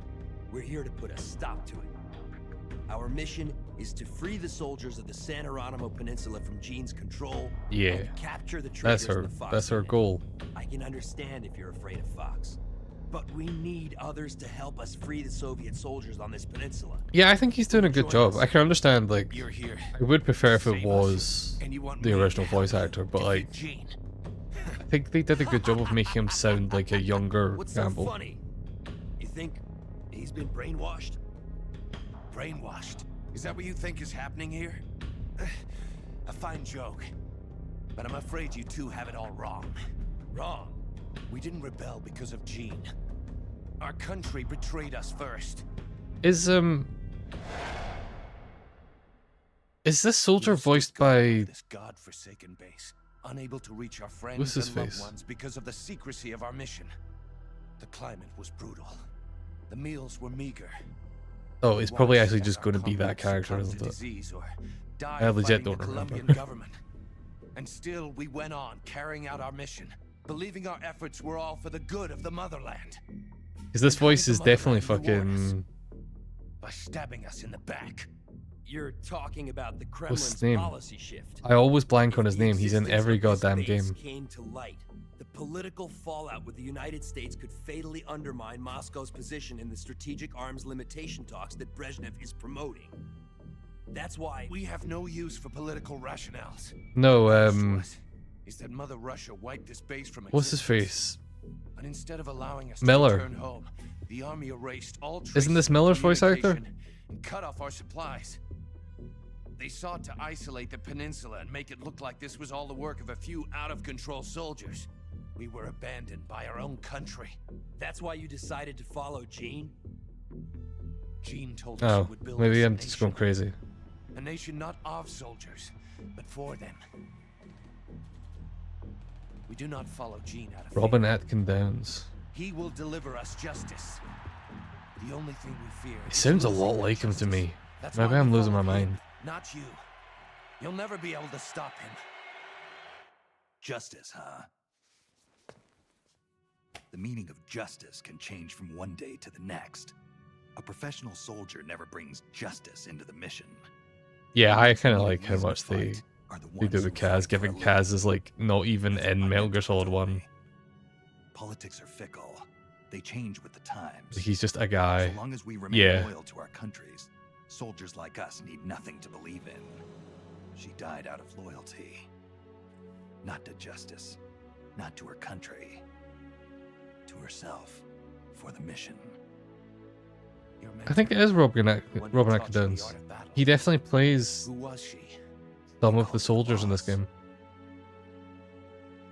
S3: We're here to put a stop to it. Our mission is to free the soldiers of the San Geronimo Peninsula from Gene's control
S1: Yeah,
S3: and capture the
S1: that's
S3: traitors
S1: her.
S3: in the Fox
S1: That's her
S3: unit.
S1: goal.
S3: I can understand if you're afraid of Fox, but we need others to help us free the Soviet soldiers on this peninsula.
S1: Yeah, I think he's doing a good job. I can understand, like,
S4: You're here.
S1: I would prefer if it
S4: Save us,
S1: was
S4: and you want
S1: the
S4: me
S1: original
S4: to help
S1: voice
S4: you
S1: actor, but
S4: defeat
S1: like,
S4: Gene.
S1: I think they did a good job of making him sound like a younger
S3: What's so
S1: Gamble.
S3: funny? You think he's been brainwashed?
S4: Brainwashed. Is that what you think is happening here? A fine joke. But I'm afraid you two have it all wrong. Wrong. We didn't rebel because of Gene. Our country betrayed us first.
S1: Is this soldier
S4: We stood
S1: voiced
S4: guard
S1: by?
S4: over this god-forsaken base, unable to reach our friends
S1: What's his
S4: and loved
S1: face?
S4: ones because of the secrecy of our mission. The climate was brutal. The meals were meager.
S1: Oh, it's
S4: We
S1: probably
S4: watched
S1: actually
S4: as
S1: just
S4: our
S1: going to be that
S4: comrades
S1: character,
S4: succumbed
S1: isn't
S4: to
S1: it?
S4: disease or died
S1: I legit
S4: fighting
S1: don't
S4: the
S1: remember.
S4: Colombian government. And still we went on carrying out our mission, believing our efforts were all for the good of the motherland.
S1: Because this
S4: And how did
S1: voice
S4: the
S1: is definitely
S4: motherland reward us?
S1: fucking.
S4: By stabbing us in the back.
S3: You're talking about the
S1: What's his
S3: Kremlin's
S1: name?
S3: policy shift.
S1: I always blank on
S3: If
S1: his
S3: the
S1: name. He's in
S3: existence
S1: every
S3: of this
S1: goddamn
S3: base
S1: game.
S3: Came to light. The political fallout with the United States could fatally undermine Moscow's position in the strategic arms limitation talks that Brezhnev is promoting. That's why
S4: We have no use for political rationales.
S1: No,
S4: Is that Mother Russia wiped this base from
S1: what's his
S4: existence.
S1: face?
S4: But instead of allowing us
S1: Miller.
S4: to return home, the army erased all traces
S1: Isn't this
S4: of
S1: Miller's voice actor?
S4: communication and cut off our supplies. They sought to isolate the peninsula and make it look like this was all the work of a few out-of-control soldiers. We were abandoned by our own country.
S3: That's why you decided to follow Gene?
S4: Gene told us
S1: Oh,
S4: he would build
S1: maybe
S4: us a
S1: I'm just going
S4: nation.
S1: crazy.
S4: A nation not of soldiers, but for them. We do not follow Gene out of
S1: Robin
S4: fear.
S1: Atkin Downs.
S4: He will deliver us justice. The only thing we fear.
S1: He
S4: is
S1: sounds a
S4: losing
S1: lot
S4: that
S1: like him to
S4: justice.
S1: me.
S4: That's
S1: Maybe
S4: why
S1: I'm
S4: we
S1: losing my
S4: follow him,
S1: mind.
S4: not you. You'll never be able to stop him. Justice, huh?
S5: The meaning of justice can change from one day to the next. A professional soldier never brings justice into the mission.
S1: Yeah, I kind of
S5: The only
S1: like how
S5: reason
S1: much
S5: to
S1: they
S5: fight are the
S1: do
S5: ones
S1: with
S5: who
S1: Kaz,
S5: fight for
S1: giving
S5: a
S1: Kaz
S5: living.
S1: is like not even
S5: That's what
S1: in
S5: I
S1: Metal
S5: meant
S1: Gear
S5: to
S1: Solid
S5: tell
S1: 1.
S5: me. Politics are fickle. They change with the times.
S1: He's just a guy.
S5: So long as we remain
S1: Yeah.
S5: loyal to our countries, soldiers like us need nothing to believe in. She died out of loyalty. Not to justice, not to her country, to herself, for the mission.
S1: I think it is Robin Atkinson. He definitely plays
S4: Who was she?
S1: some of the soldiers in this game.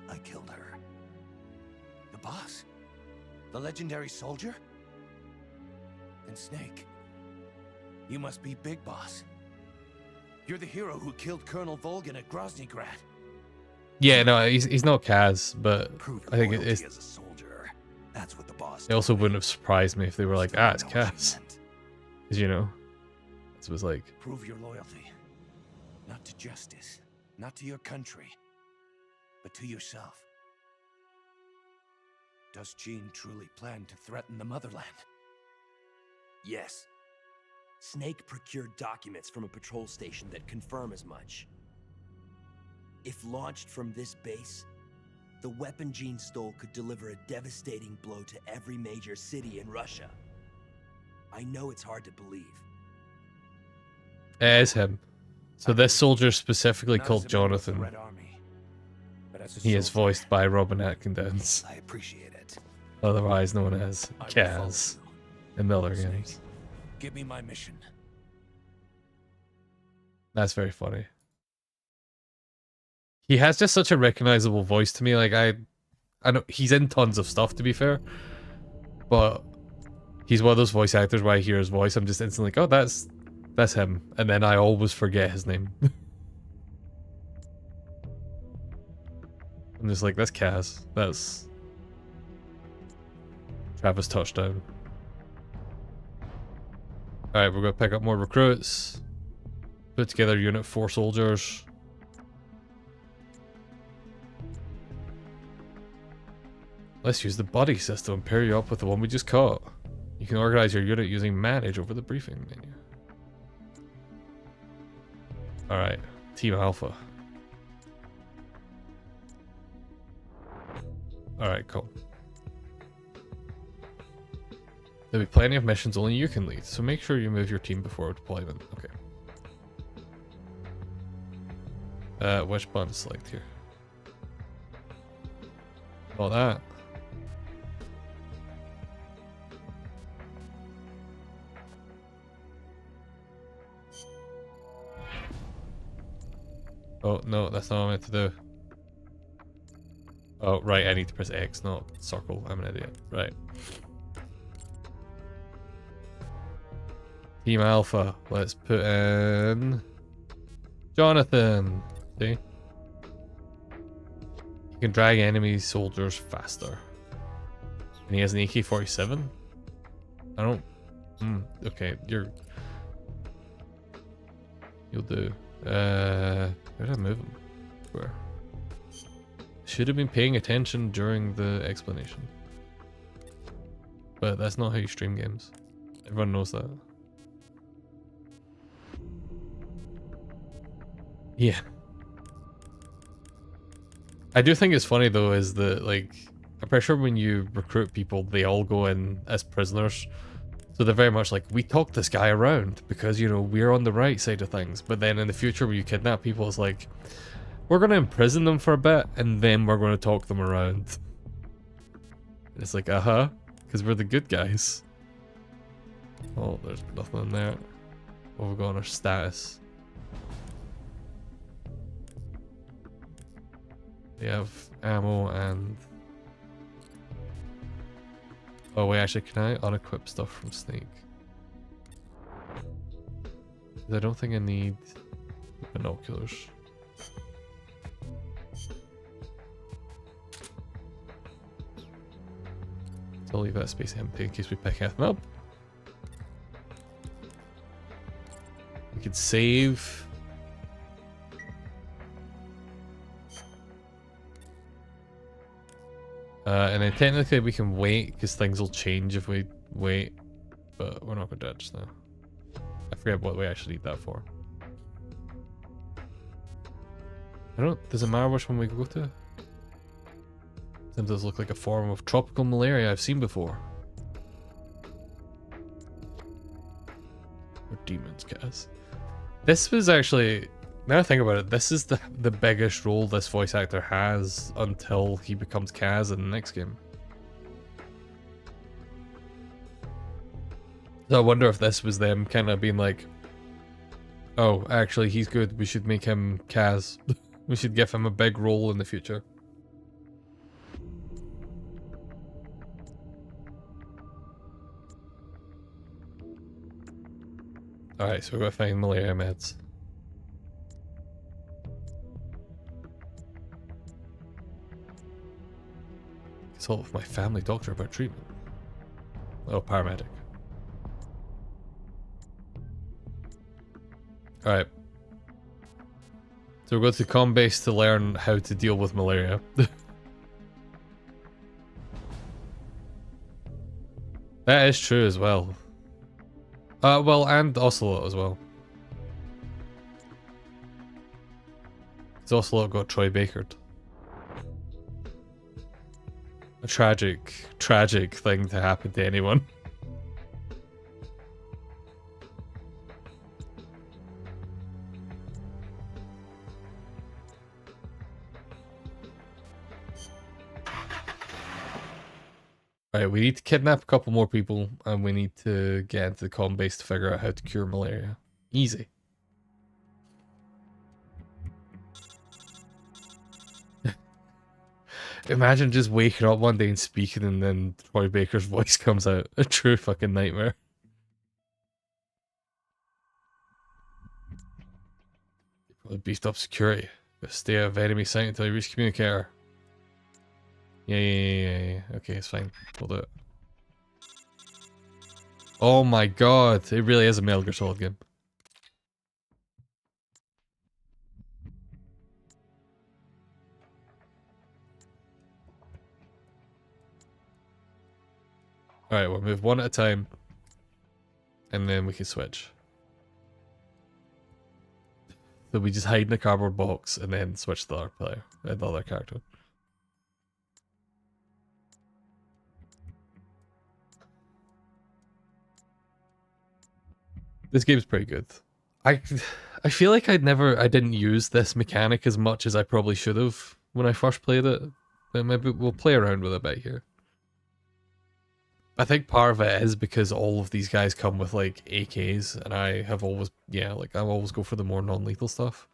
S5: I killed her.
S4: The boss? The legendary soldier? And Snake. You must be Big Boss. You're the hero who killed Colonel Volgin at Groznygrad.
S1: Yeah, no, he's not Kaz, but
S5: Prove
S1: I think
S5: loyalty
S1: it's.
S5: as a soldier. That's what the boss.
S1: It also
S5: told me.
S1: wouldn't have surprised me if they were like,
S5: Still
S1: ah,
S5: don't
S1: it's
S5: know what she
S1: Kaz.
S5: meant.
S1: Because, you know, it was like,
S4: Prove your loyalty. Not to justice, not to your country, but to yourself. Does Jean truly plan to threaten the motherland?
S3: Yes. Snake procured documents from a patrol station that confirm as much. If launched from this base, the weapon Jean stole could deliver a devastating blow to every major city in Russia. I know it's hard to believe.
S1: it is him. So this soldier specifically
S4: Not
S1: called
S4: as a member of the
S1: Jonathan.
S4: Red Army, but as a
S1: He is
S4: soldier.
S1: voiced by Robin Atkinson,
S5: I appreciate it.
S1: otherwise known as
S4: I will follow
S1: Kaz
S4: you.
S1: in the other
S4: Snake,
S1: games.
S4: give me my mission.
S1: That's very funny. He has just such a recognizable voice to me. Like I know he's in tons of stuff, to be fair, but he's one of those voice actors where I hear his voice, I'm just instantly like, oh, that's him, and then I always forget his name. I'm just like, that's Kaz. That's Travis Touchdown. Alright, we're gonna pick up more recruits. Put together unit 4 soldiers. Let's use the buddy system and pair you up with the one we just caught. You can organize your unit using manage over the briefing menu. Alright, Team Alpha. Alright, cool. There'll be plenty of missions only you can lead, so make sure you move your team before deployment. Okay. Which button to select here? All that. Oh, no, that's not what I meant to do. Oh, right, I need to press X, not circle. I'm an idiot. Right. Team Alpha. Let's put in Jonathan. See? You can drag enemy soldiers faster. And he has an AK-47? I don't... okay, you'll do. Where did I move him? Where? Should have been paying attention during the explanation. But that's not how you stream games. Everyone knows that. Yeah. I do think it's funny though is that, like, I'm pretty sure when you recruit people, they all go in as prisoners. So they're very much like, we talked this guy around because, you know, we're on the right side of things. But then in the future when you kidnap people, it's like, we're going to imprison them for a bit and then we're going to talk them around. And it's like, because we're the good guys. Oh, there's nothing in there. What have we got on our status? We have ammo and... Oh wait, actually, can I unequip stuff from Snake? 'Cause I don't think I need binoculars. So I'll leave that space empty in case we pick anything up. We could save. And then technically we can wait because things will change if we wait, but we're not going to do it just now. I forget what we actually need that for. Does it matter which one we go to? It does look like a form of tropical malaria I've seen before. This was actually, now I think about it, this is the biggest role this voice actor has until he becomes Kaz in the next game. So I wonder if this was them kind of being like, oh, actually he's good, we should make him Kaz. We should give him a big role in the future. Alright, so we're gonna find malaria meds. Consult with my family doctor about treatment. Oh, paramedic. Alright. So we're going to comm base to learn how to deal with malaria. That is true as well. Well, and Ocelot as well. Because Ocelot got Troy Bakered. A tragic, tragic thing to happen to anyone. Right, we need to kidnap a couple more people, and we need to get into the comm base to figure out how to cure malaria. Easy. Imagine just waking up one day and speaking, and then Troy Baker's voice comes out. A true fucking nightmare. Probably beefed up security. Gotta stay out of enemy sight until you reach communicator. Yeah. Okay, it's fine. We'll do it. Oh my god, it really is a Metal Gear Solid game. Alright, we'll move one at a time. And then we can switch. So we just hide in a cardboard box and then switch to the other player, the other character. This game's pretty good. I feel like I didn't use this mechanic as much as I probably should have when I first played it. But maybe we'll play around with it a bit here. I think part of it is because all of these guys come with like AKs, and I have always, yeah, like I always go for the more non-lethal stuff.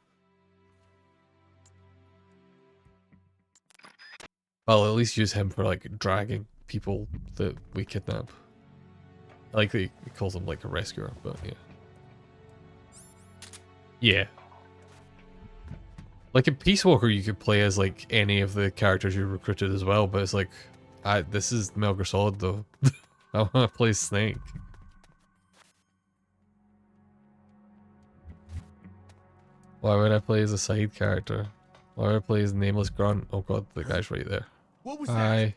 S1: I'll at least use him for like dragging people that we kidnap. I like that he calls him like a rescuer, but yeah. Yeah. Like in Peace Walker, you could play as like any of the characters you recruited as well, but it's like, this is Metal Gear Solid though. I want to play Snake. Why would I play as a side character? Why would I play as Nameless Grunt? Oh god, the guy's right there.
S4: What was
S1: Hi.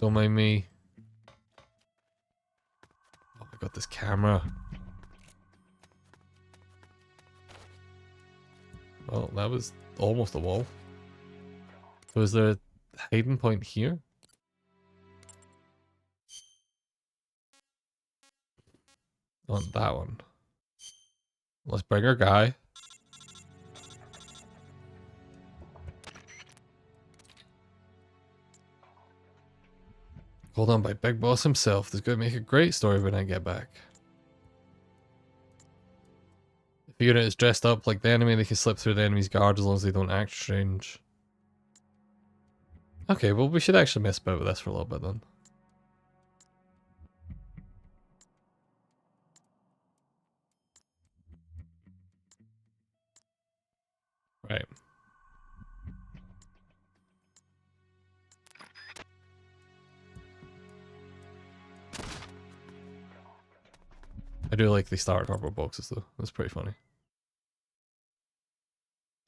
S1: Don't mind me. Oh, I got this camera. Well, that was almost a wall. So is there a hiding point here? On that one. Let's bring our guy. Hold on by Big Boss himself. This is going to make a great story when I get back. If the unit is dressed up like the enemy, they can slip through the enemy's guard as long as they don't act strange. Okay, well we should actually mess about with this for a little bit then. Right. I do like the starter cardboard boxes though. That's pretty funny.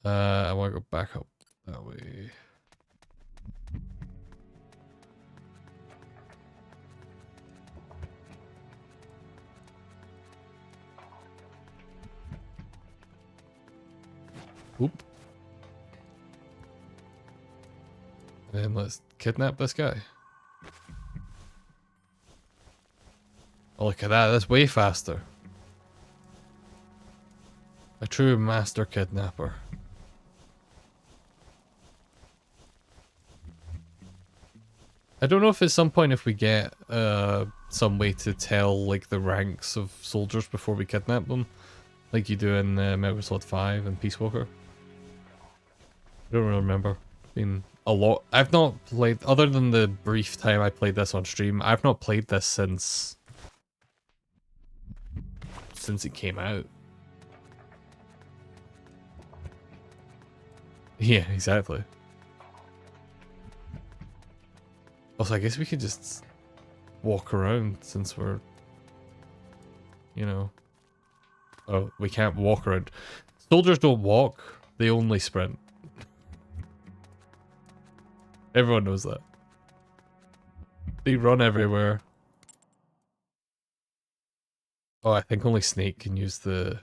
S1: I want to go back up that way. Oop. And then let's kidnap this guy. Oh, look at that. That's way faster. A true master kidnapper. I don't know if at some point if we get some way to tell like the ranks of soldiers before we kidnap them, like you do in Metal Gear Solid 5 and Peace Walker. I don't really remember. Been a lot. I've not played, other than the brief time I played this on stream, I've not played this since it came out. Yeah, exactly. Also, I guess we could just walk around since we're, you know. Oh, we can't walk around. Soldiers don't walk, they only sprint. Everyone knows that. They run everywhere. Oh, I think only Snake can use the...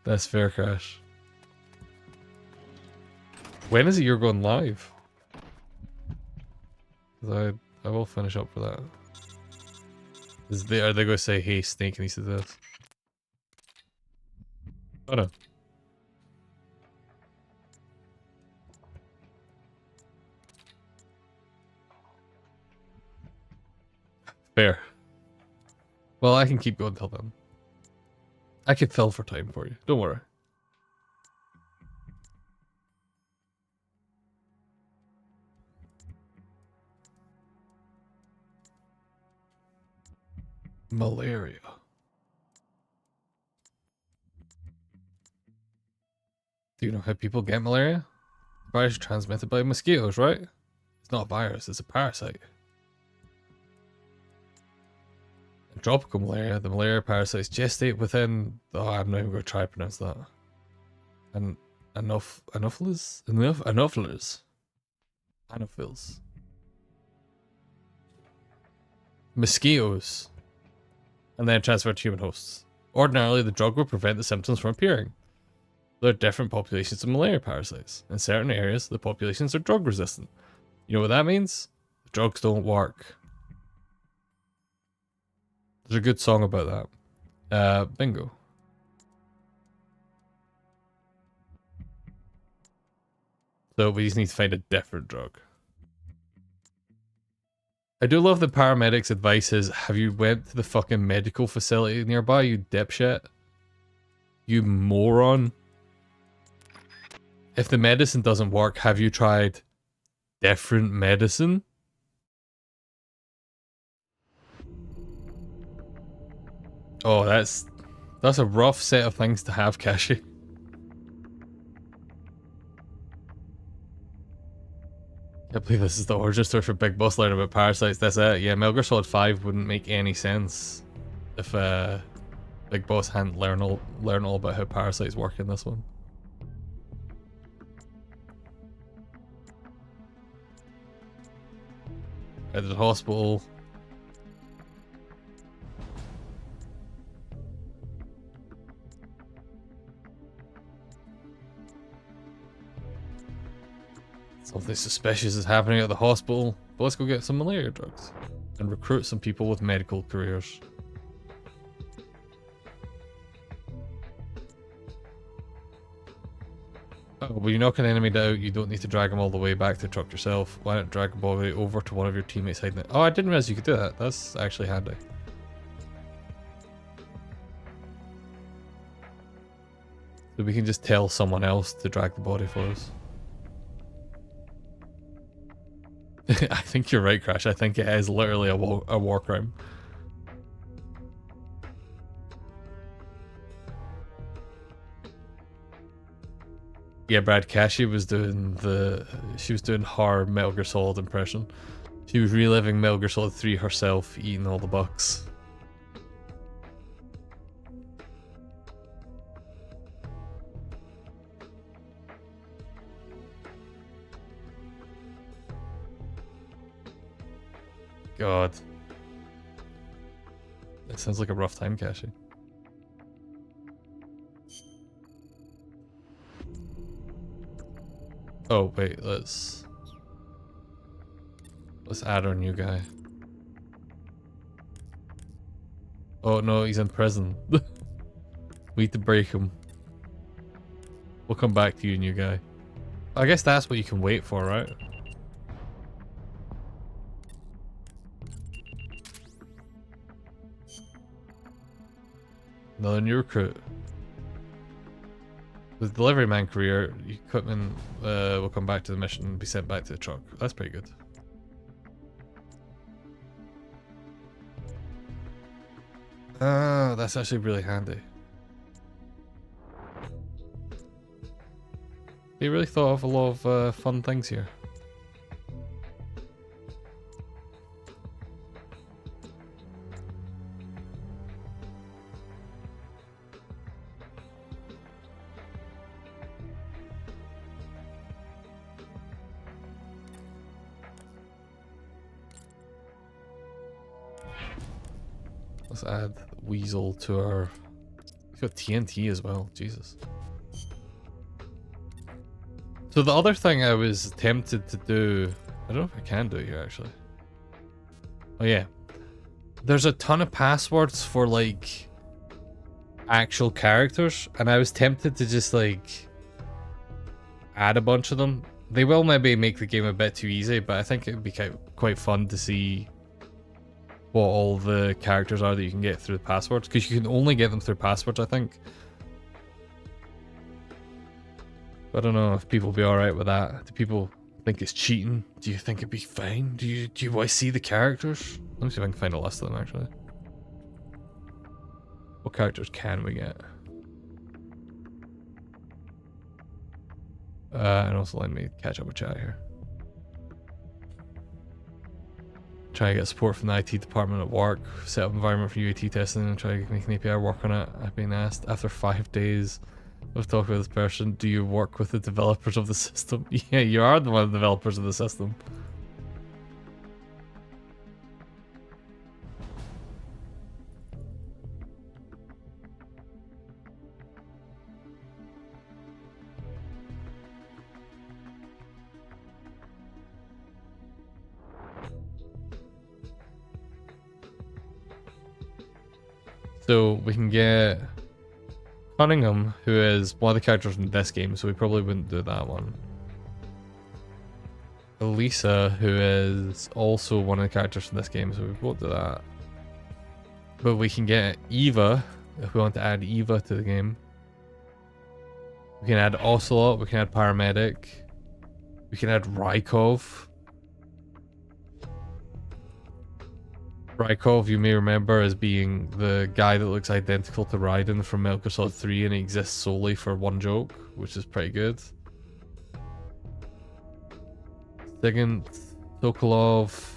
S1: That's fair, Crash. When is it you're going live? 'Cause I will finish up for that. Are they going to say, hey, Snake needs to do this? Oh no. Fair. Well, I can keep going till then. I can fill for time for you. Don't worry. Malaria. Do you know how people get malaria? The virus is transmitted by mosquitoes, right? It's not a virus, it's a parasite. In tropical malaria, the malaria parasites gestate within... Oh, I'm not even going to try to pronounce that. Anopheles? Anopheles. Mosquitoes. And then transfer to human hosts. Ordinarily, the drug will prevent the symptoms from appearing. There are different populations of malaria parasites. In certain areas, the populations are drug resistant. You know what that means? The drugs don't work. There's a good song about that. Bingo. So we just need to find a different drug. I do love the paramedics' advice is, have you went to the fucking medical facility nearby, you dipshit? You moron. If the medicine doesn't work, have you tried different medicine? Oh, that's a rough set of things to have, Kashi. I believe this is the origin story for Big Boss learning about parasites. That's it. Yeah, Metal Gear Solid 5 wouldn't make any sense if Big Boss hadn't learned all about how parasites work in this one. At the hospital. Something suspicious is happening at the hospital, but let's go get some malaria drugs and recruit some people with medical careers. Oh, when you knock an enemy down, you don't need to drag them all the way back to the truck yourself. Why not drag a body over to one of your teammates hiding it? Oh, I didn't realize you could do that. That's actually handy. So we can just tell someone else to drag the body for us. I think you're right, Crash. I think it is literally a war crime. Yeah, Brad Cashy was doing her Metal Gear Solid impression. She was reliving Metal Gear Solid 3 herself, eating all the bucks. God. That sounds like a rough time, Cashy. Oh, wait, let's add our new guy. Oh no, he's in prison. We need to break him. We'll come back to you, new guy. I guess that's what you can wait for, right? Another new recruit. With delivery man career, equipment will come back to the mission and be sent back to the truck. That's pretty good. Ah, that's actually really handy. They really thought of a lot of fun things here. Let's add Weasel to our... We've got TNT as well, Jesus. So the other thing I was tempted to do... I don't know if I can do it here, actually. Oh yeah. There's a ton of passwords for, like, actual characters, and I was tempted to just, like, add a bunch of them. They will maybe make the game a bit too easy, but I think it would be quite fun to see what all the characters are that you can get through the passwords, because you can only get them through passwords, I think. I don't know if people will be alright with that. Do people think it's cheating? Do you think it'd be fine? Do you want to see the characters? Let me see if I can find a list of them, actually. What characters can we get? And also let me catch up with chat here. Try to get support from the IT department at work, set up environment for UAT testing, and try to make an API work on it. I've been asked after 5 days of talking with this person, do you work with the developers of the system? Yeah, you are the one of the developers of the system. So we can get Cunningham, who is one of the characters in this game, so we probably wouldn't do that one. Elisa, who is also one of the characters in this game, so we won't do that. But we can get Eva, if we want to add Eva to the game. We can add Ocelot, we can add Paramedic. We can add Rykov. Rykov, you may remember as being the guy that looks identical to Raiden from Metal Gear Solid 3 and he exists solely for one joke, which is pretty good. Second, Sokolov.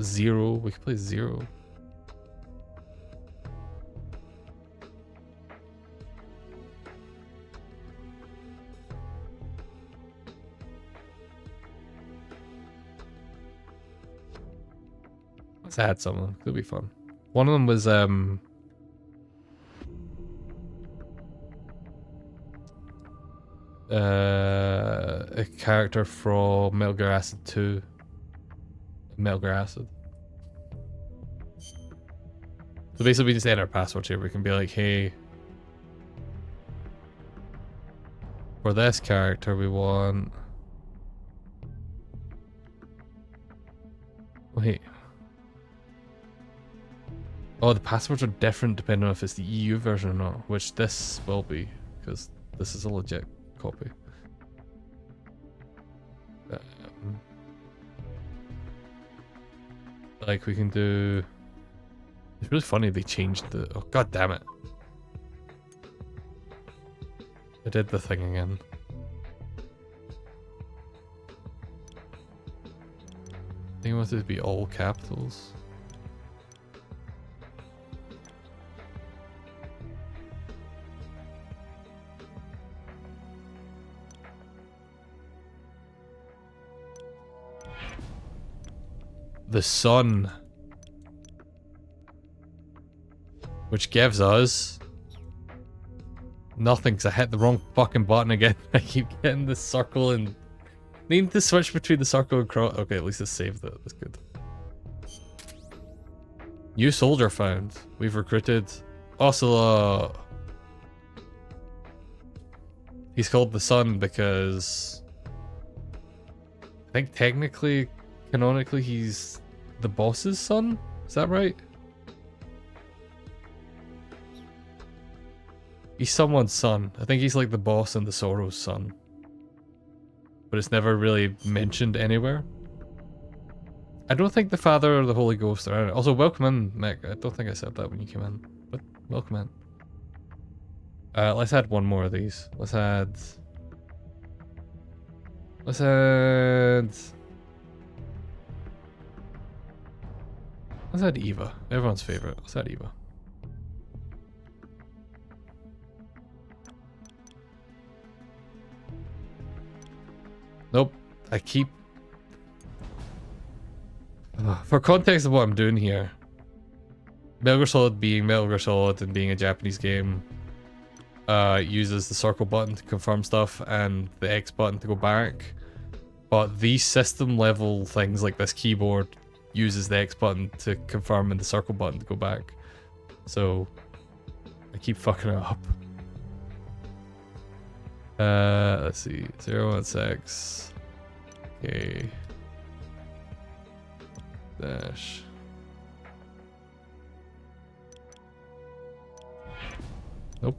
S1: Zero, we can play Zero. Let's add someone. It'll be fun. One of them was a character from Metal Gear Acid 2. Metal Gear Acid. So basically we just add our passwords here. We can be like, hey, for this character we want... Wait. Oh, the passwords are different depending on if it's the EU version or not, which this will be, because this is a legit copy. Like we can do... It's really funny they changed the... Oh, god damn it. I did the thing again. I think I want it to be all capitals. The sun, which gives us nothing because I hit the wrong fucking button again. I keep getting the circle and needing to switch between the circle and cross. Okay, at least it saved it. That's good. New soldier found. We've recruited Ocelot. He's called the Sun because I think technically, canonically, he's the boss's son. Is that right? He's someone's son. I think he's like the boss and the Sorrow's son. But it's never really mentioned anywhere. I don't think the Father or the Holy Ghost are in it. Also, welcome in, Mick. I don't think I said that when you came in, but welcome in. Let's add one more of these. Let's add Eva. Everyone's favorite. Let's add Eva. Nope. I keep... For context of what I'm doing here, Metal Gear Solid being Metal Gear Solid and being a Japanese game uses the circle button to confirm stuff and the X button to go back. But these system level things like this keyboard uses the X button to confirm and the circle button to go back. So I keep fucking it up. Let's see. 016. Okay. Dash. Nope.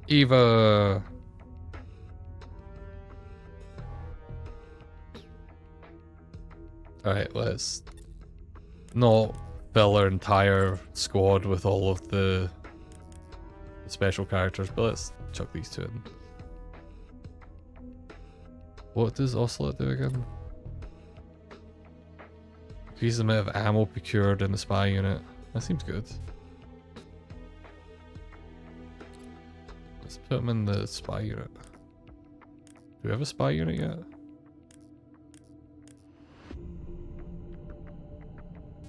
S1: Eva. Alright, let's not fill our entire squad with all of the special characters, but let's chuck these two in. What does Ocelot do again? Increases the amount of ammo procured in the spy unit. That seems good. Let's put him in the spy unit. Do we have a spy unit yet?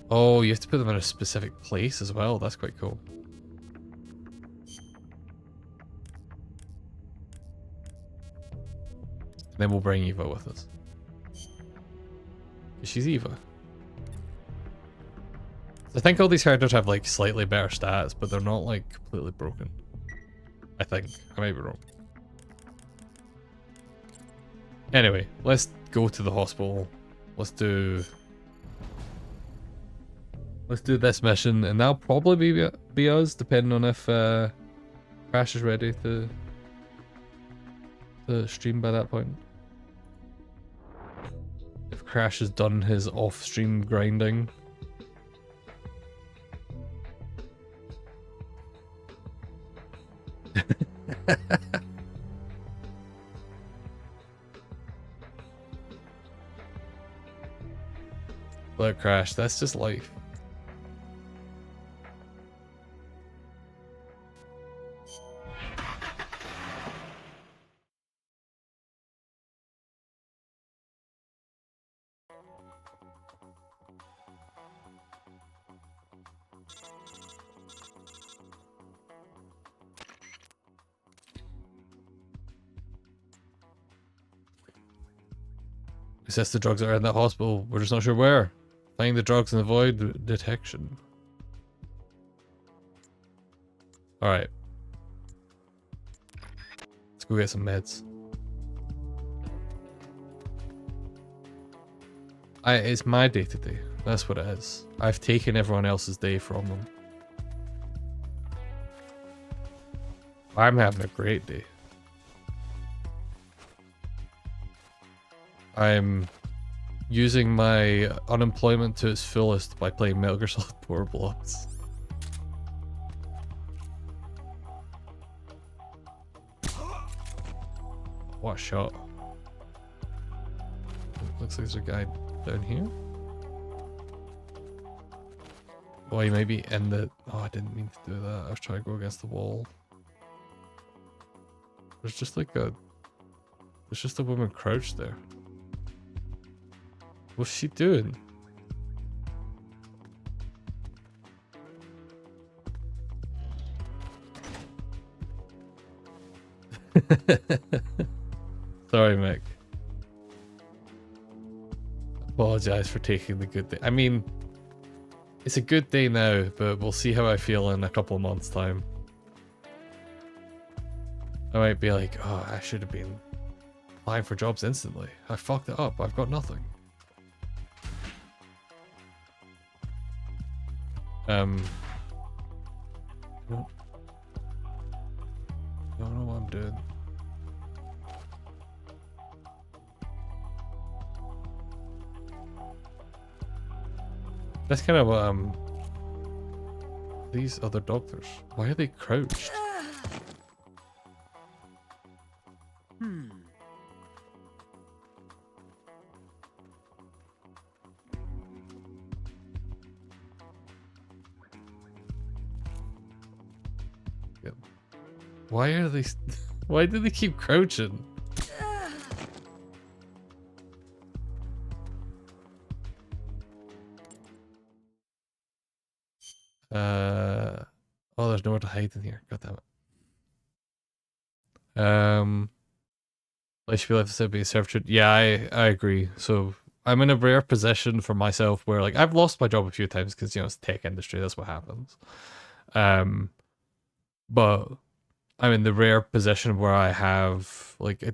S1: Oh, you have to put them in a specific place as well. That's quite cool. Then we'll bring Eva with us. She's Eva. I think all these characters have like slightly better stats, but they're not like completely broken. I think. I might be wrong. Anyway, let's go to the hospital. Let's do this mission, and that'll probably be us, depending on if Crash is ready to stream by that point. If Crash has done his off-stream grinding. But Crash, that's just life. Assess the drugs that are in that hospital. We're just not sure where. Find the drugs and avoid detection. Alright. Let's go get some meds. It's my day today. That's what it is. I've taken everyone else's day from them. I'm having a great day. I'm using my unemployment to its fullest by playing Metal Gear Solid Portable Ops. What a shot. Looks like there's a guy down here. Oh, he may be in the... Oh, I didn't mean to do that. I was trying to go against the wall. There's just like a... There's just a woman crouched there. What's she doing? Sorry, Mick. apologize for taking the good day. I mean, it's a good day now, but we'll see how I feel in a couple of months' time. I might be like, oh, I should have been applying for jobs instantly. I fucked it up. I've got nothing. I don't know what I'm doing. That's kind of what these other doctors. Why are they crouched? Yep. Why are they? Why do they keep crouching? Oh, there's nowhere to hide in here. God damn it. Life should be left to be servitude. Yeah, I agree. So I'm in a rare position for myself where like I've lost my job a few times because you know it's tech industry. That's what happens. But I'm in the rare position where I have like I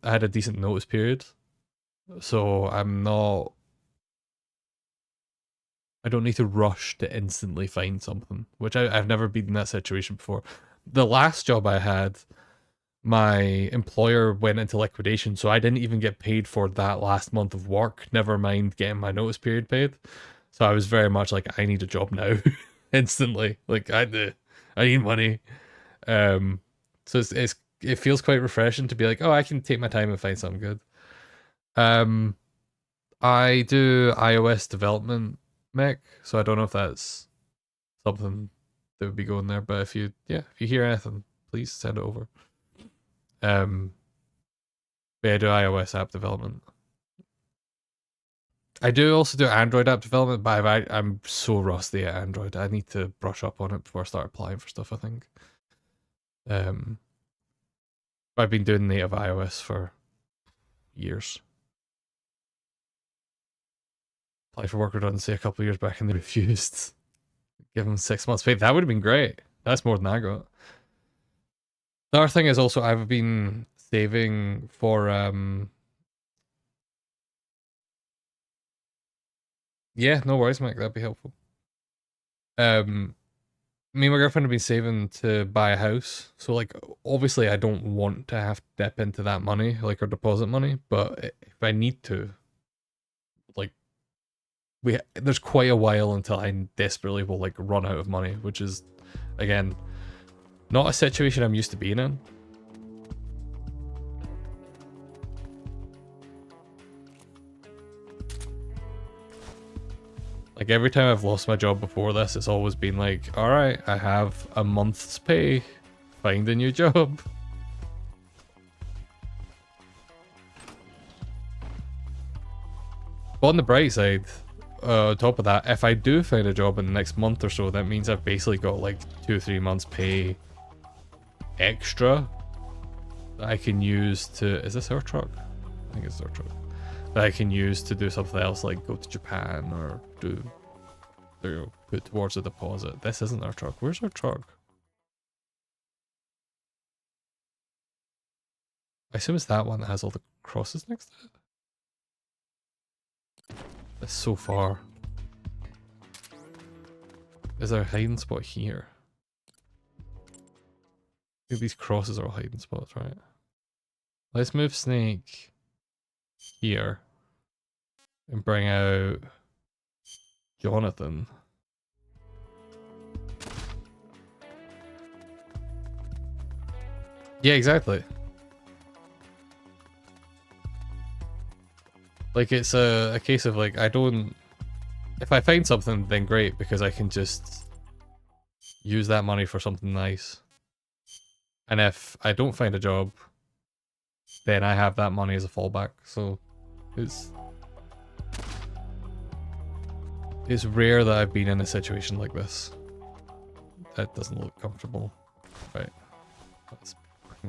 S1: had a decent notice period, so I don't need to rush to instantly find something, which I've never been in that situation before. The last job I had, my employer went into liquidation, so I didn't even get paid for that last month of work, never mind getting my notice period paid. So I was very much like, I need a job now, instantly. Like, I need money. So it feels quite refreshing to be like, oh, I can take my time and find something good. I do iOS development mech, so I don't know if that's something that would be going there, but if you hear anything, please send it over. But yeah, I do iOS app development. I do also do Android app development, but I'm so rusty at Android. I need to brush up on it before I start applying for stuff, I think. I've been doing native iOS for years. Applied for work redundancy a couple of years back and they refused. Give them 6 months pay. That would have been great. That's more than I got. The other thing is also I've been saving for yeah, no worries, Mike, that'd be helpful. Me and my girlfriend have been saving to buy a house. So like obviously I don't want to have to dip into that money, like our deposit money, but if I need to, like there's quite a while until I desperately will like run out of money, which is again not a situation I'm used to being in. Like every time I've lost my job before this, it's always been like, all right, I have a month's pay, find a new job. But on the bright side, on top of that, if I do find a job in the next month or so, that means I've basically got like 2 or 3 months pay extra that I can use to, is this our truck? I think it's our truck. That I can use to do something else like go to Japan or do, put towards a deposit. This isn't our truck. Where's our truck? I assume it's that one that has all the crosses next to it. That's so far. Is there a hiding spot here? I think these crosses are all hiding spots, right? Let's move Snake here and bring out Jonathan. Yeah, exactly. Like it's a case of like, if I find something then great, because I can just use that money for something nice. And if I don't find a job, then I have that money as a fallback. So it's rare that I've been in a situation like this. That doesn't look comfortable. Right.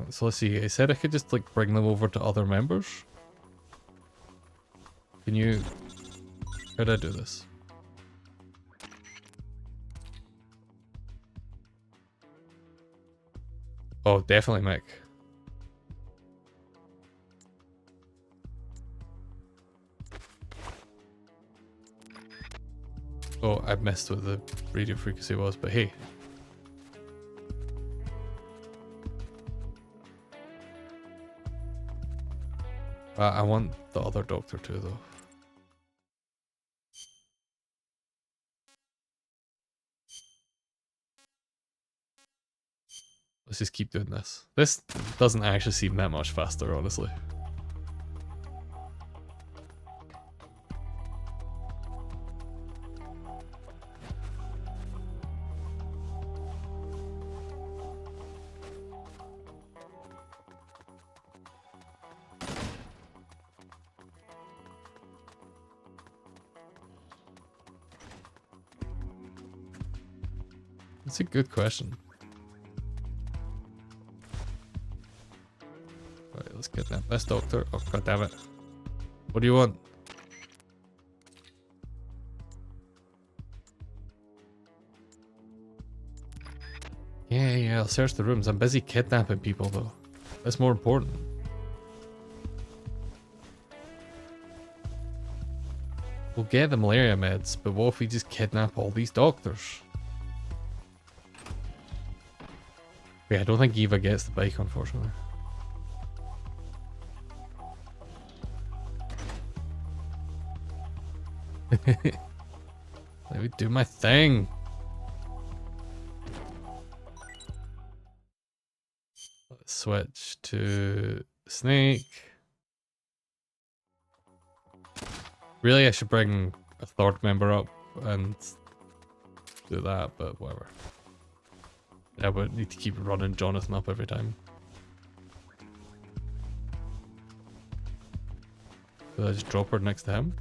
S1: So let's see. I said I could just like bring them over to other members. Can you How did I do this? Oh, definitely Mick. Oh, I missed what the radio frequency was, but hey. I want the other doctor too, though. Let's just keep doing this. This doesn't actually seem that much faster, honestly. That's a good question. Right, let's get that best doctor. Oh, god damn it. What do you want? Yeah, I'll search the rooms. I'm busy kidnapping people, though. That's more important. We'll get the malaria meds, but what if we just kidnap all these doctors? Yeah, I don't think Eva gets the bike, unfortunately. Let me do my thing. Let's switch to Snake. Really, I should bring a third member up and do that, but whatever. I would need to keep running Jonathan up every time. Did I just drop her next to him?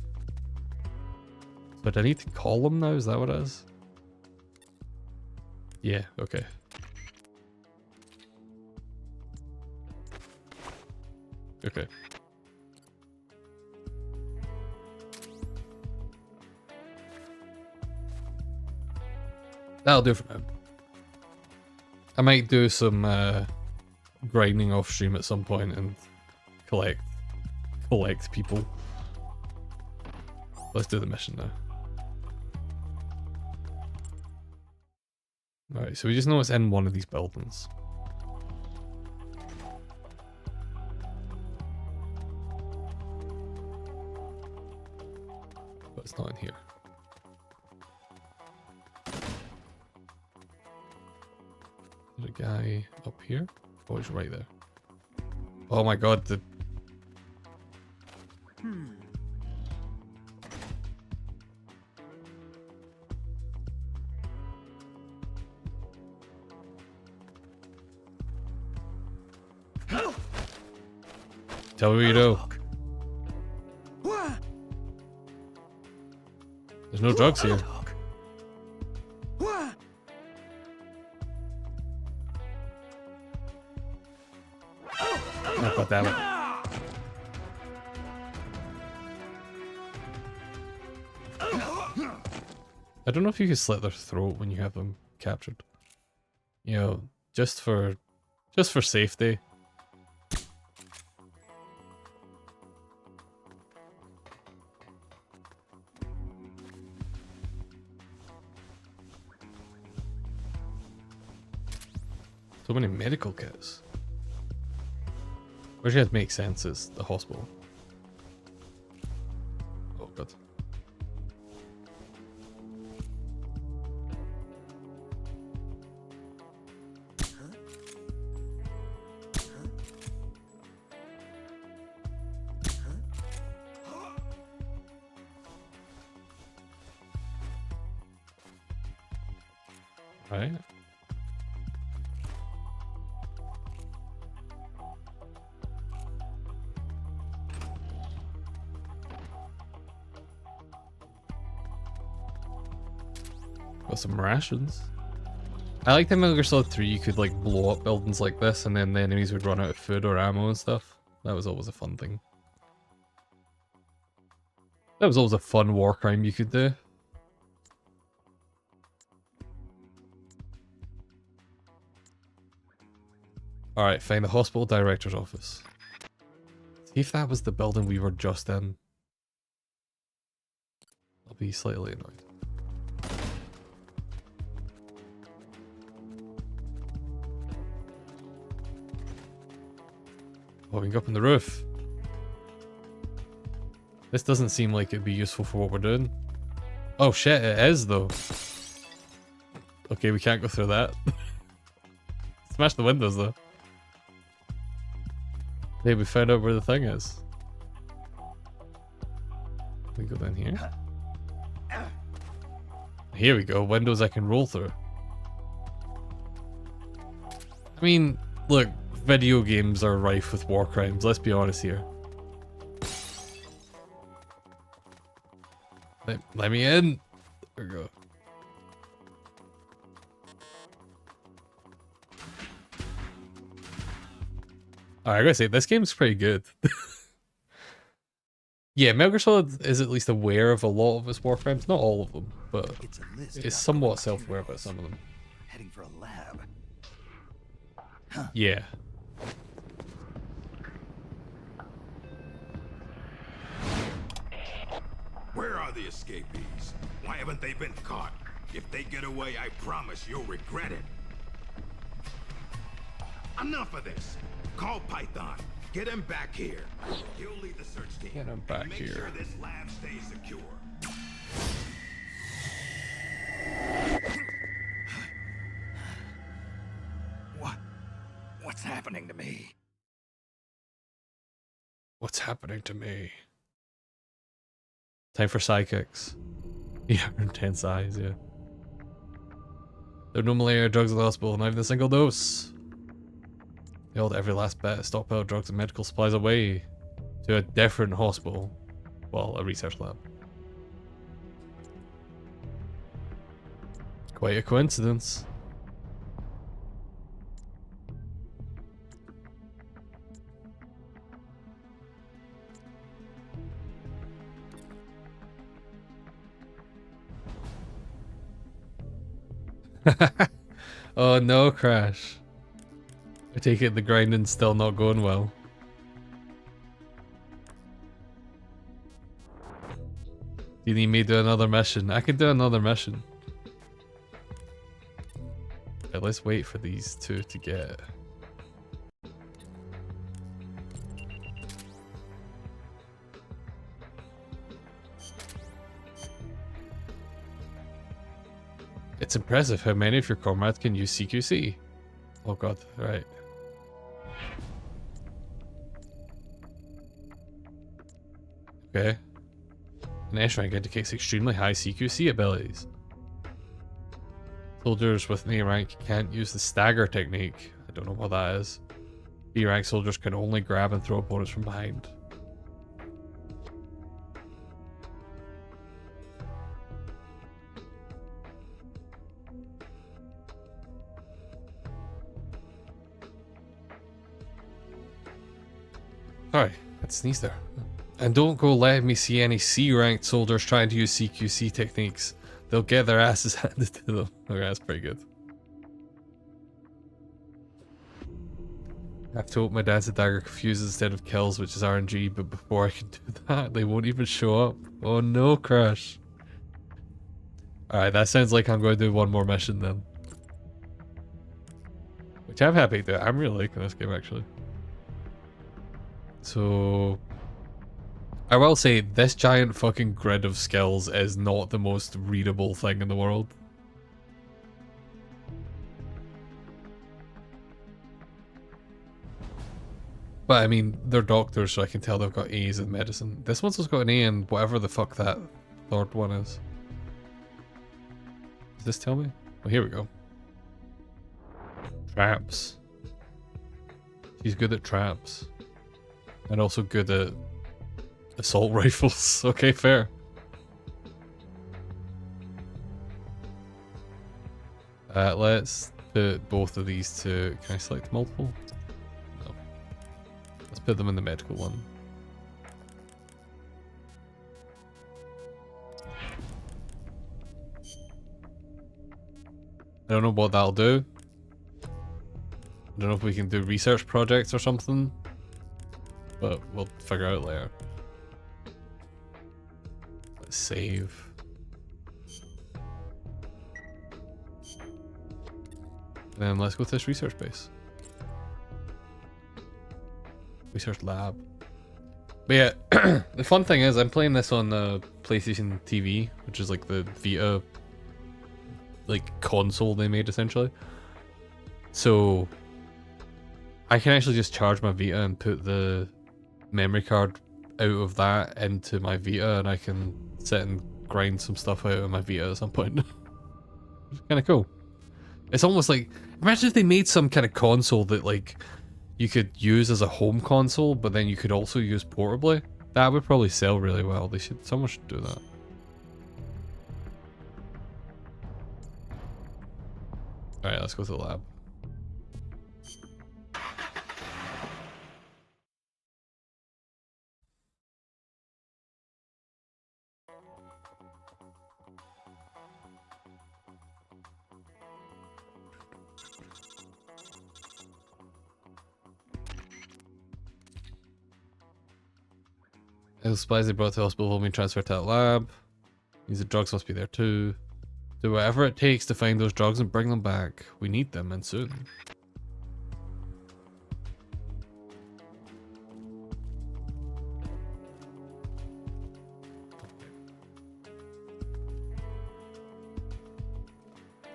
S1: But I need to call him now, is that what it is? Yeah, okay. Okay. That'll do for now. I might do some grinding off stream at some point and collect people. Let's do the mission now. Alright, so we just know it's in one of these buildings. But it's not in here. There's a guy up here. Oh, he's right there. Oh my god, the... Tell me what you know. There's no drugs here. Oh, god damn it. I don't know if you can slit their throat when you have them captured. You know, just for safety. So many medical kits. Which would make sense is the hospital. Oh god. Right. Got some rations. I like that Metal Gear Solid 3 you could like blow up buildings like this and then the enemies would run out of food or ammo and stuff. That was always a fun thing. That was always a fun war crime you could do. Alright, find the hospital director's office. See if that was the building we were just in. I'll be slightly annoyed. Oh, we can go up on the roof. This doesn't seem like it'd be useful for what we're doing. Oh shit, it is though. Okay, we can't go through that. Smash the windows though. Hey, we found out where the thing is. We go down here. Here we go, windows I can roll through. I mean, look, video games are rife with war crimes, let's be honest here. Let me in. There we go. Alright, I gotta say, this game's pretty good. Yeah, Metal Gear Solid is at least aware of a lot of its war crimes. Not all of them, but it's somewhat self-aware about some of them.
S3: Heading for a lab.
S1: Yeah.
S2: Where are the escapees? Why haven't they been caught? If they get away, I promise you'll regret it. Enough of this. Call Python. Get him back here. He'll lead the search team.
S1: Get him back
S2: and make
S1: here.
S2: sure this lab stays secure.
S3: What's happening to me?
S1: What's happening to me? Time for sidekicks. Yeah, intense eyes, yeah. There are no malaria drugs in the hospital, not even a single dose. They held every last bit, stockpile drugs and medical supplies away to a different hospital. Well, a research lab. Quite a coincidence. Oh no, Crash. I take it the grinding's still not going well. You need me to do another mission? I can do another mission. Okay, let's wait for these two to get... It's impressive how many of your comrades can use CQC. Oh god, right. Okay. An S rank indicates extremely high CQC abilities. Soldiers with an A rank can't use the stagger technique. I don't know what that is. B rank soldiers can only grab and throw opponents from behind. Sorry, I sneezed there. And don't go letting me see any C-ranked soldiers trying to use CQC techniques. They'll get their asses handed to them. Okay, that's pretty good. I have to hope my dad's a dagger confuses instead of kills, which is RNG, but before I can do that, they won't even show up. Oh no, Crash. Alright, that sounds like I'm going to do one more mission then. Which I'm happy to do. I'm really liking this game, actually. So... I will say, this giant fucking grid of skills is not the most readable thing in the world. But I mean, they're doctors, so I can tell they've got A's in medicine. This one's just got an A in whatever the fuck that third one is. Does this tell me? Oh, here we go. Traps. She's good at traps. And also good at assault rifles. Okay, fair. Let's put both of these to... Can I select multiple? No. Let's put them in the medical one. I don't know what that'll do. I don't know if we can do research projects or something, but we'll figure out later. Let's save. And then let's go to this research base. Research lab. But yeah, the fun thing is I'm playing this on the PlayStation TV, which is like the Vita like console they made essentially. So I can actually just charge my Vita and put the memory card out of that into my Vita, and I can sit and grind some stuff out of my Vita at some point. It's kind of cool. It's almost like, imagine if they made some kind of console that like you could use as a home console, but then you could also use portably. That would probably sell really well. Someone should do that. Alright, let's go to the lab. The supplies they brought to the hospital will be transferred to that lab. Means the drugs must be there too. Do whatever it takes to find those drugs and bring them back. We need them, and soon.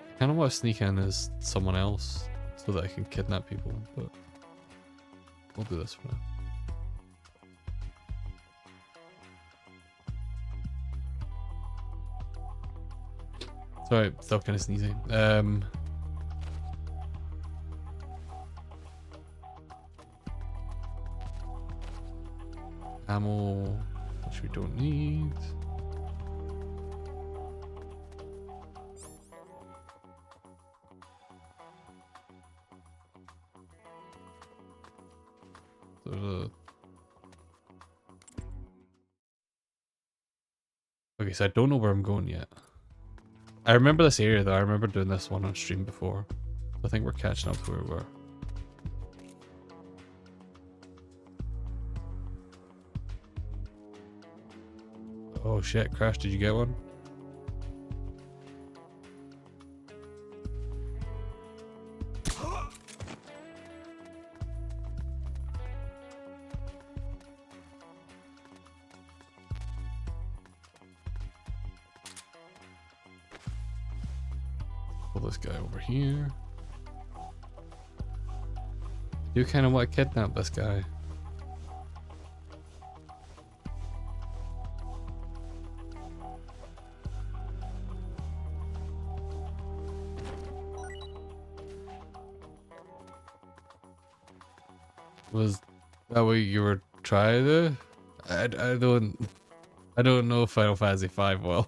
S1: I kind of want to sneak in as someone else so that I can kidnap people, but we'll do this for now. Sorry, still kind of sneezing. Ammo, which we don't need. Okay, so I don't know where I'm going yet. I remember this area though. I remember doing this one on stream before. I think we're catching up to where we were. Oh shit, Crash, did you get one? Pull this guy over here. I do kind of want to kidnap this guy. Was that what you were trying to? I don't know Final Fantasy V well.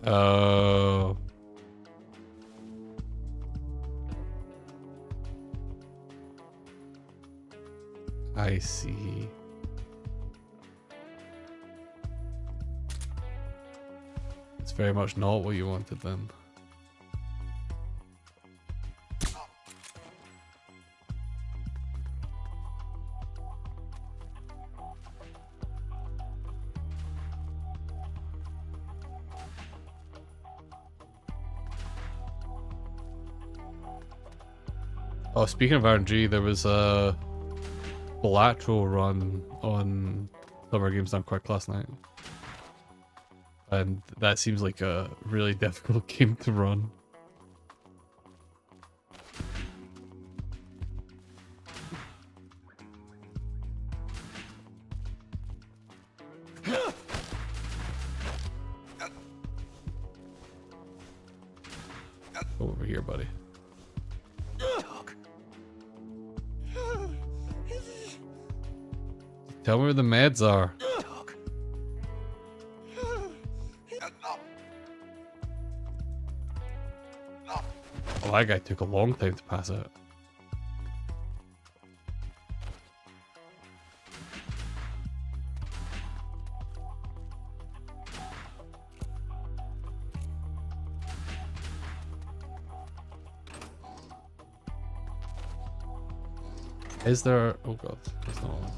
S1: Oh. I see. It's very much not what you wanted then. Oh, speaking of RNG, there was a Bellatrix run on Summer Games Done Quick last night. And that seems like a really difficult game to run. Over here, buddy. Tell me where the meds are. Well, that guy took a long time to pass out. Is there... Oh god, there's not one.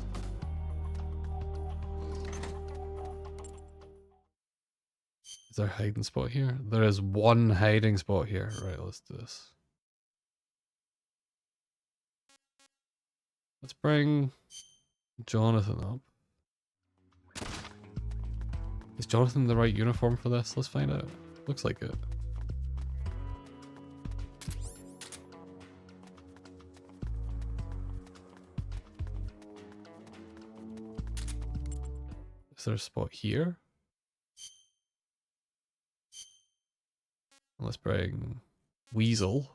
S1: Is there a hiding spot here? There is one hiding spot here. Right, let's do this. Let's bring Jonathan up. Is Jonathan the right uniform for this? Let's find out. Looks like it. Is there a spot here? Let's bring Weasel.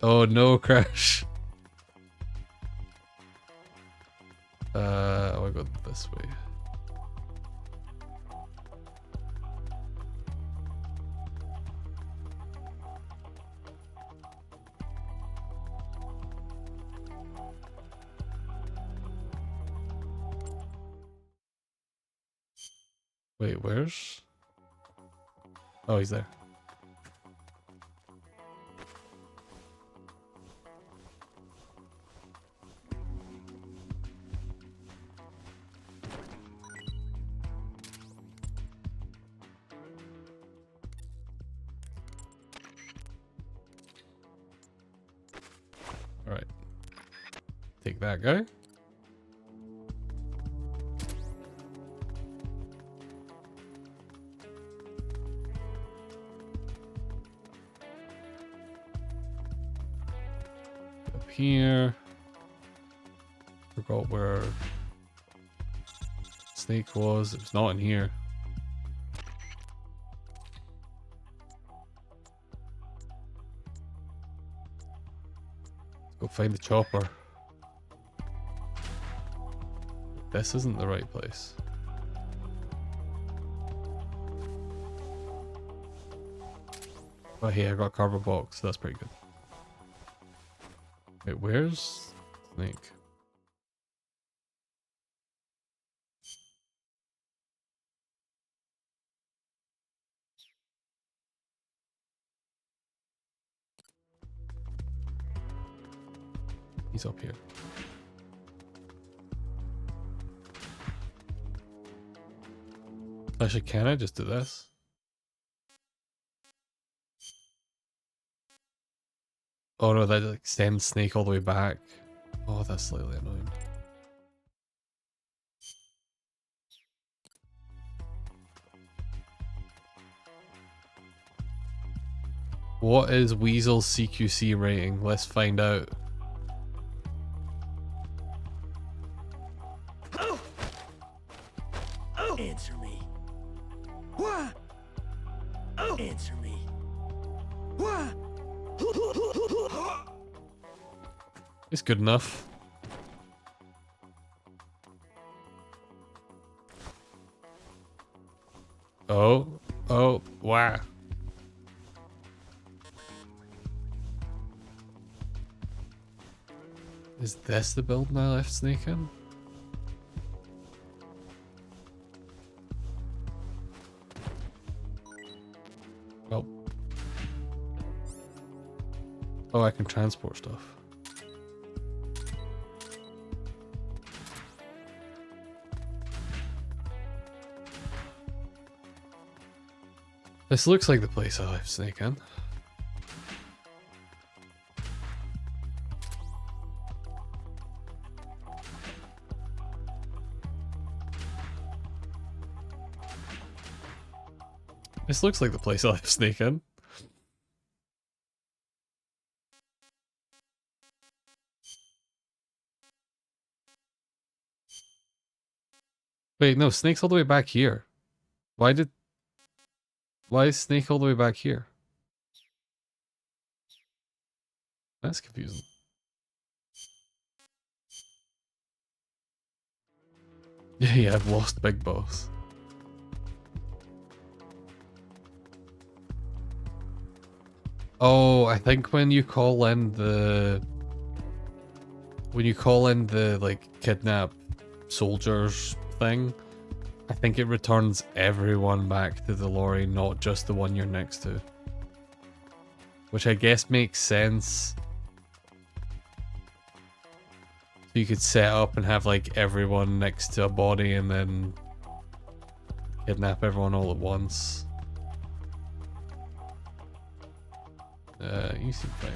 S1: Oh no, Crash. I go this way. Wait, where's... Oh, he's there. Alright. Take that guy. Up here. Forgot where Snake was. It was not in here. Go find the chopper. This isn't the right place. Oh, hey, I got a cardboard box. That's pretty good. Wait, where's Snake? He's up here. Actually, can I just do this? Oh no, that like sends Snake all the way back. Oh, that's slightly annoying. What is Weasel's CQC rating? Let's find out.
S3: Answer me. What? Answer me. What?
S1: It's good enough. Oh, wow. Is this the building I left Snake in? Oh. Oh, I can transport stuff. This looks like the place I left Snake in. This looks like the place I left Snake in. Wait, no, Snake's all the way back here. Why is Snake all the way back here? That's confusing. Yeah, I've lost Big Boss. Oh, I think when you call in the like kidnap soldiers thing, I think it returns everyone back to the lorry, not just the one you're next to. Which I guess makes sense. So you could set up and have like everyone next to a body and then kidnap everyone all at once. You seem fine.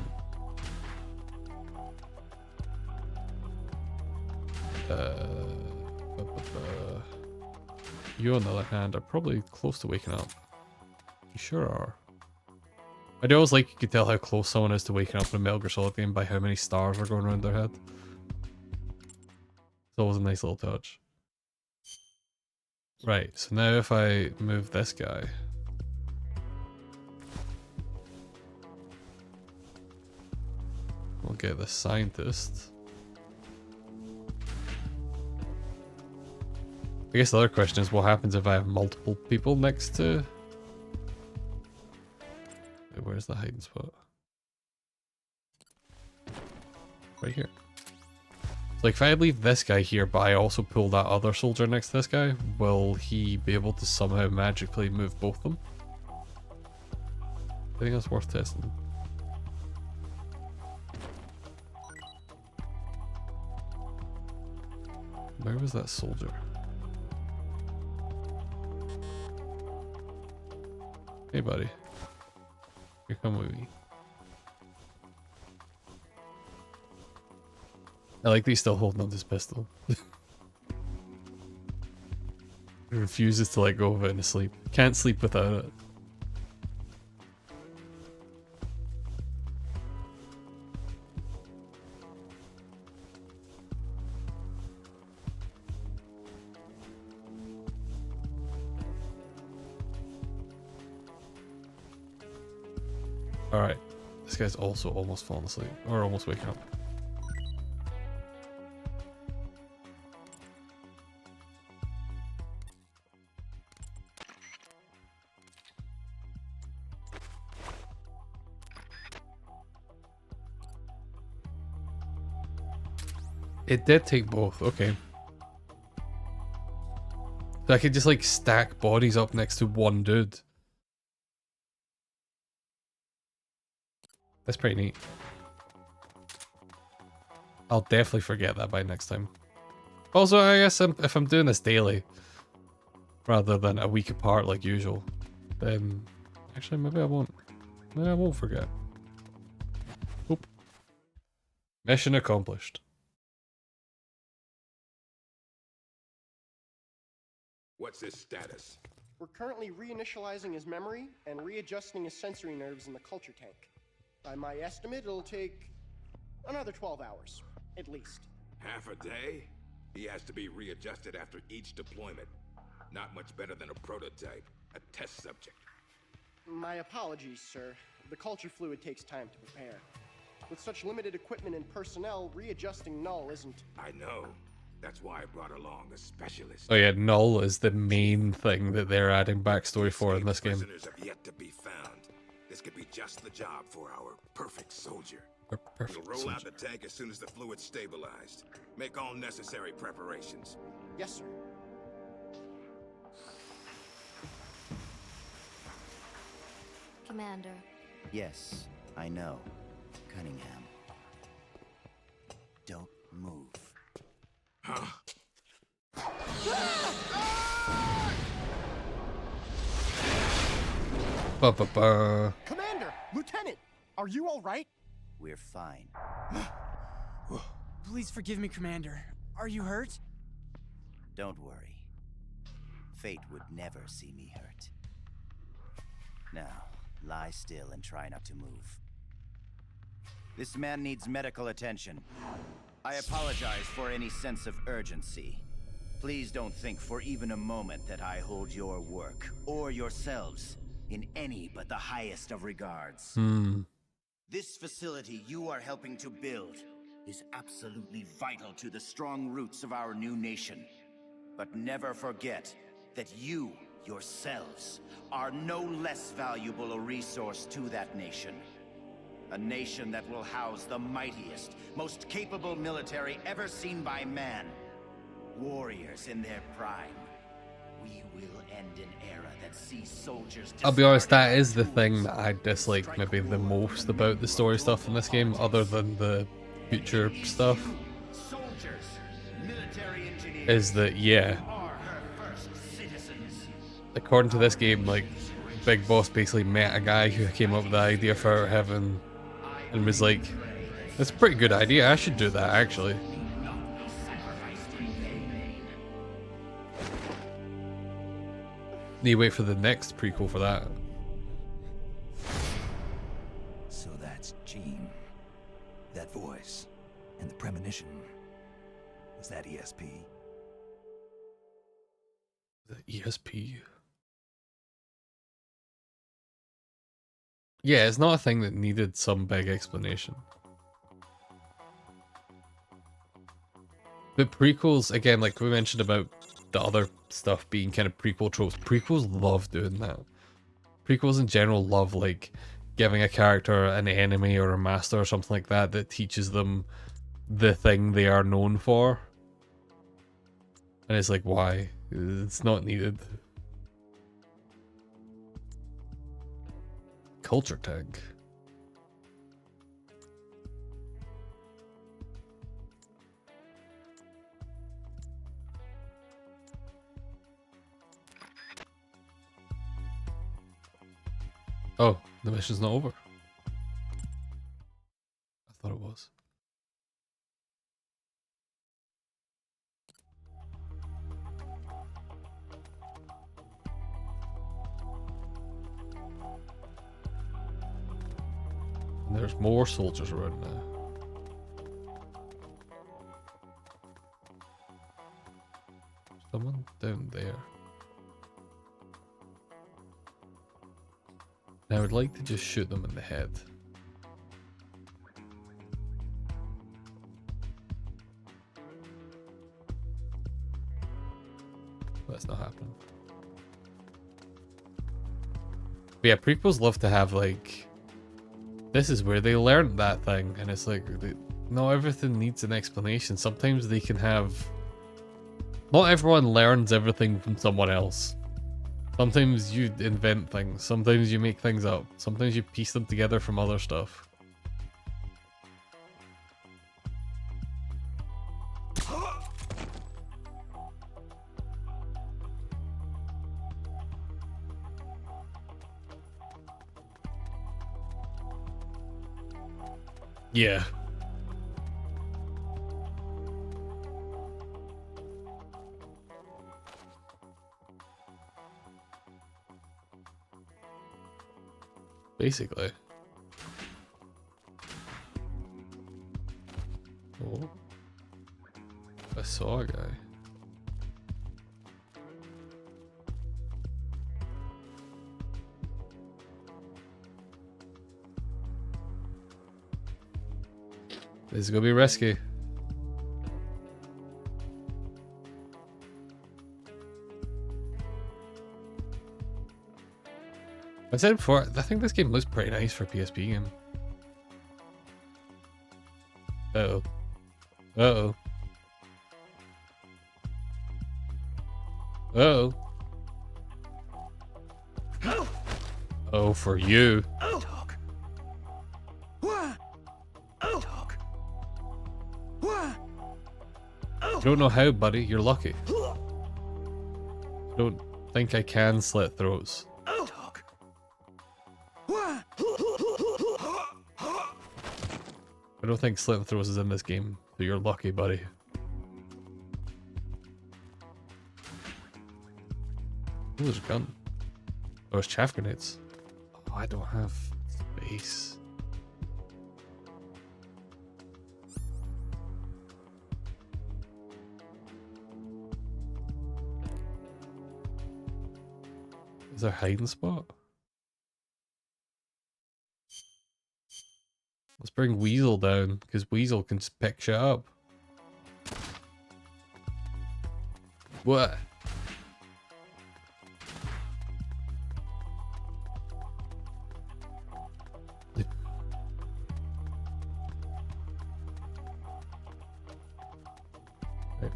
S1: You, on the other hand, are probably close to waking up. You sure are. I do always like you could tell how close someone is to waking up in a Metal Gear Solid game by how many stars are going around their head. It's always a nice little touch. Right, so now if I move this guy... we'll get the scientist. I guess the other question is what happens if I have multiple people next to... Wait, where's the hiding spot? Right here. So like if I leave this guy here but I also pull that other soldier next to this guy, will he be able to somehow magically move both of them? I think that's worth testing. Where was that soldier? Hey buddy. Here, come with me. I like that he's still holding on to his pistol. He refuses to let go of it in his sleep. Can't sleep without it. Alright. This guy's also almost fallen asleep. Or almost waking up. It did take both, okay. So I could just like stack bodies up next to one dude. That's pretty neat. I'll definitely forget that by next time. Also, I guess if I'm doing this daily, rather than a week apart like usual, then actually maybe I won't. Maybe I won't forget. Oop. Mission accomplished.
S2: What's his status?
S6: We're currently reinitializing his memory and readjusting his sensory nerves in the culture tank. By my estimate, it'll take another 12 hours, at least.
S2: Half a day? He has to be readjusted after each deployment. Not much better than a prototype, a test subject.
S6: My apologies, sir. The culture fluid takes time to prepare. With such limited equipment and personnel, readjusting Null isn't...
S2: I know. That's why I brought along a specialist.
S1: Oh yeah, Null is the main thing that they're adding backstory for in this game.
S2: Prisoners have yet to be found. This could be just the job for our perfect soldier.
S1: Perfect
S2: We'll roll
S1: soldier.
S2: out the tank as soon as the fluid's stabilized. Make all necessary preparations.
S6: Yes, sir.
S7: Commander.
S5: Yes, I know. Cunningham. Don't move.
S2: Huh?
S1: Ba-ba-ba.
S6: Commander! Lieutenant! Are you all right?
S5: We're fine.
S8: Please forgive me, Commander. Are you hurt?
S5: Don't worry. Fate would never see me hurt. Now, lie still and try not to move. This man needs medical attention. I apologize for any sense of urgency. Please don't think for even a moment that I hold your work, or yourselves, in any but the highest of regards. This facility you are helping to build is absolutely vital to the strong roots of our new nation. But never forget that you, yourselves, are no less valuable a resource to that nation.
S7: A nation that will house the mightiest, most capable military ever seen by man. Warriors in their prime. We will end an era that sees soldiers.
S1: I'll be honest, that is the thing that I dislike maybe the most about the story stuff in this game, other than the future stuff.
S7: Soldiers, military engineers,
S1: is that, yeah,
S7: are her first citizens.
S1: according to this game, like, Big Boss basically met a guy who came up with the idea for Heaven and was like, that's a pretty good idea, I should do that actually. Need to wait for the next prequel for that.
S5: So that's Gene. That voice. And the premonition. Was that ESP?
S1: The ESP. Yeah, it's not a thing that needed some big explanation. But prequels, again, like we mentioned about the other stuff being kind of prequel tropes, prequels love doing that. Prequels in general love, like, giving a character an enemy or a master or something like that that teaches them the thing they are known for. And it's like, why? It's not needed. Culture tag. Oh, the mission's not over. I thought it was. And there's more soldiers around now. Someone down there. Now I would like to just shoot them in the head. That's not happening. But yeah, prequels love to have, like, this is where they learned that thing, and it's like, no, everything needs an explanation. Sometimes they can have... Not everyone learns everything from someone else. Sometimes you invent things, sometimes you make things up, sometimes you piece them together from other stuff. Yeah. Basically. Oh. I saw a guy. This is gonna be risky. I said before, I think this game looks pretty nice for a PSP game. Uh-oh. Uh-oh. Uh-oh. Oh, for you.
S5: Talk. Talk.
S1: You don't know how, buddy. You're lucky. I don't think I can slit throats.
S5: Talk.
S1: I don't think slitting throats is in this game, so you're lucky, buddy. Oh, there's a gun. Oh, it's chaff grenades. Oh, I don't have space. Is there a hiding spot? Let's bring Weasel down, because Weasel can just pick shit up. What?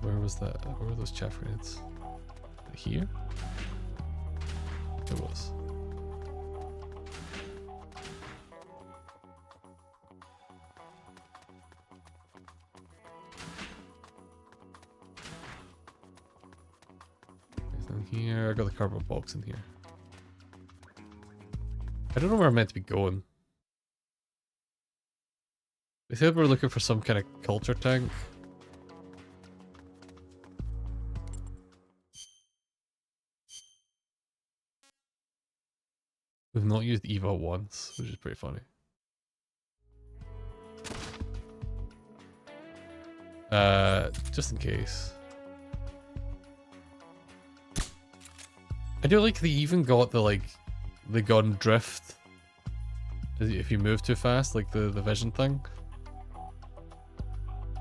S1: Where was that? Where were those chaff grenades? Here? It was. Anything here? I got the cardboard box in here. I don't know where I'm meant to be going. They said we're looking for some kind of culture tank. We've not used Eva once, which is pretty funny. Just in case. I do like they even got the gun drift. If you move too fast, like the vision thing.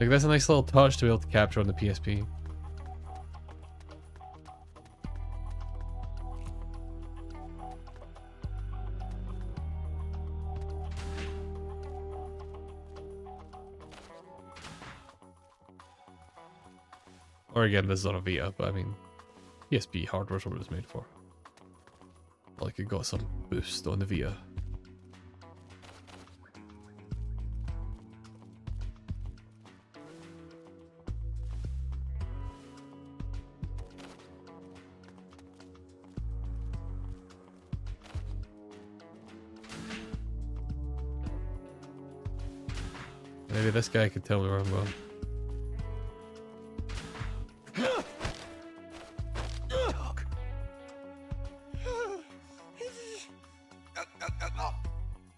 S1: Like that's a nice little touch to be able to capture on the PSP. Or again, this is on a Vita, but I mean, PSP hardware is what it was made for. Like it got some boost on the Vita. Maybe this guy could tell me where I'm going.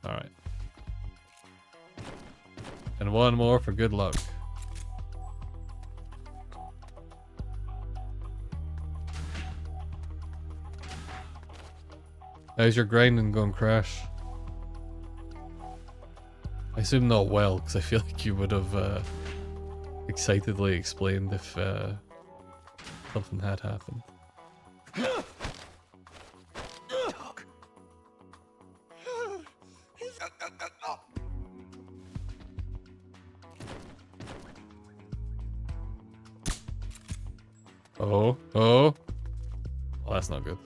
S1: Alright. And one more for good luck. How's your grinding going, Crash? I assume not well, because I feel like you would have excitedly explained if something had happened. Oh, oh. Well, that's not good.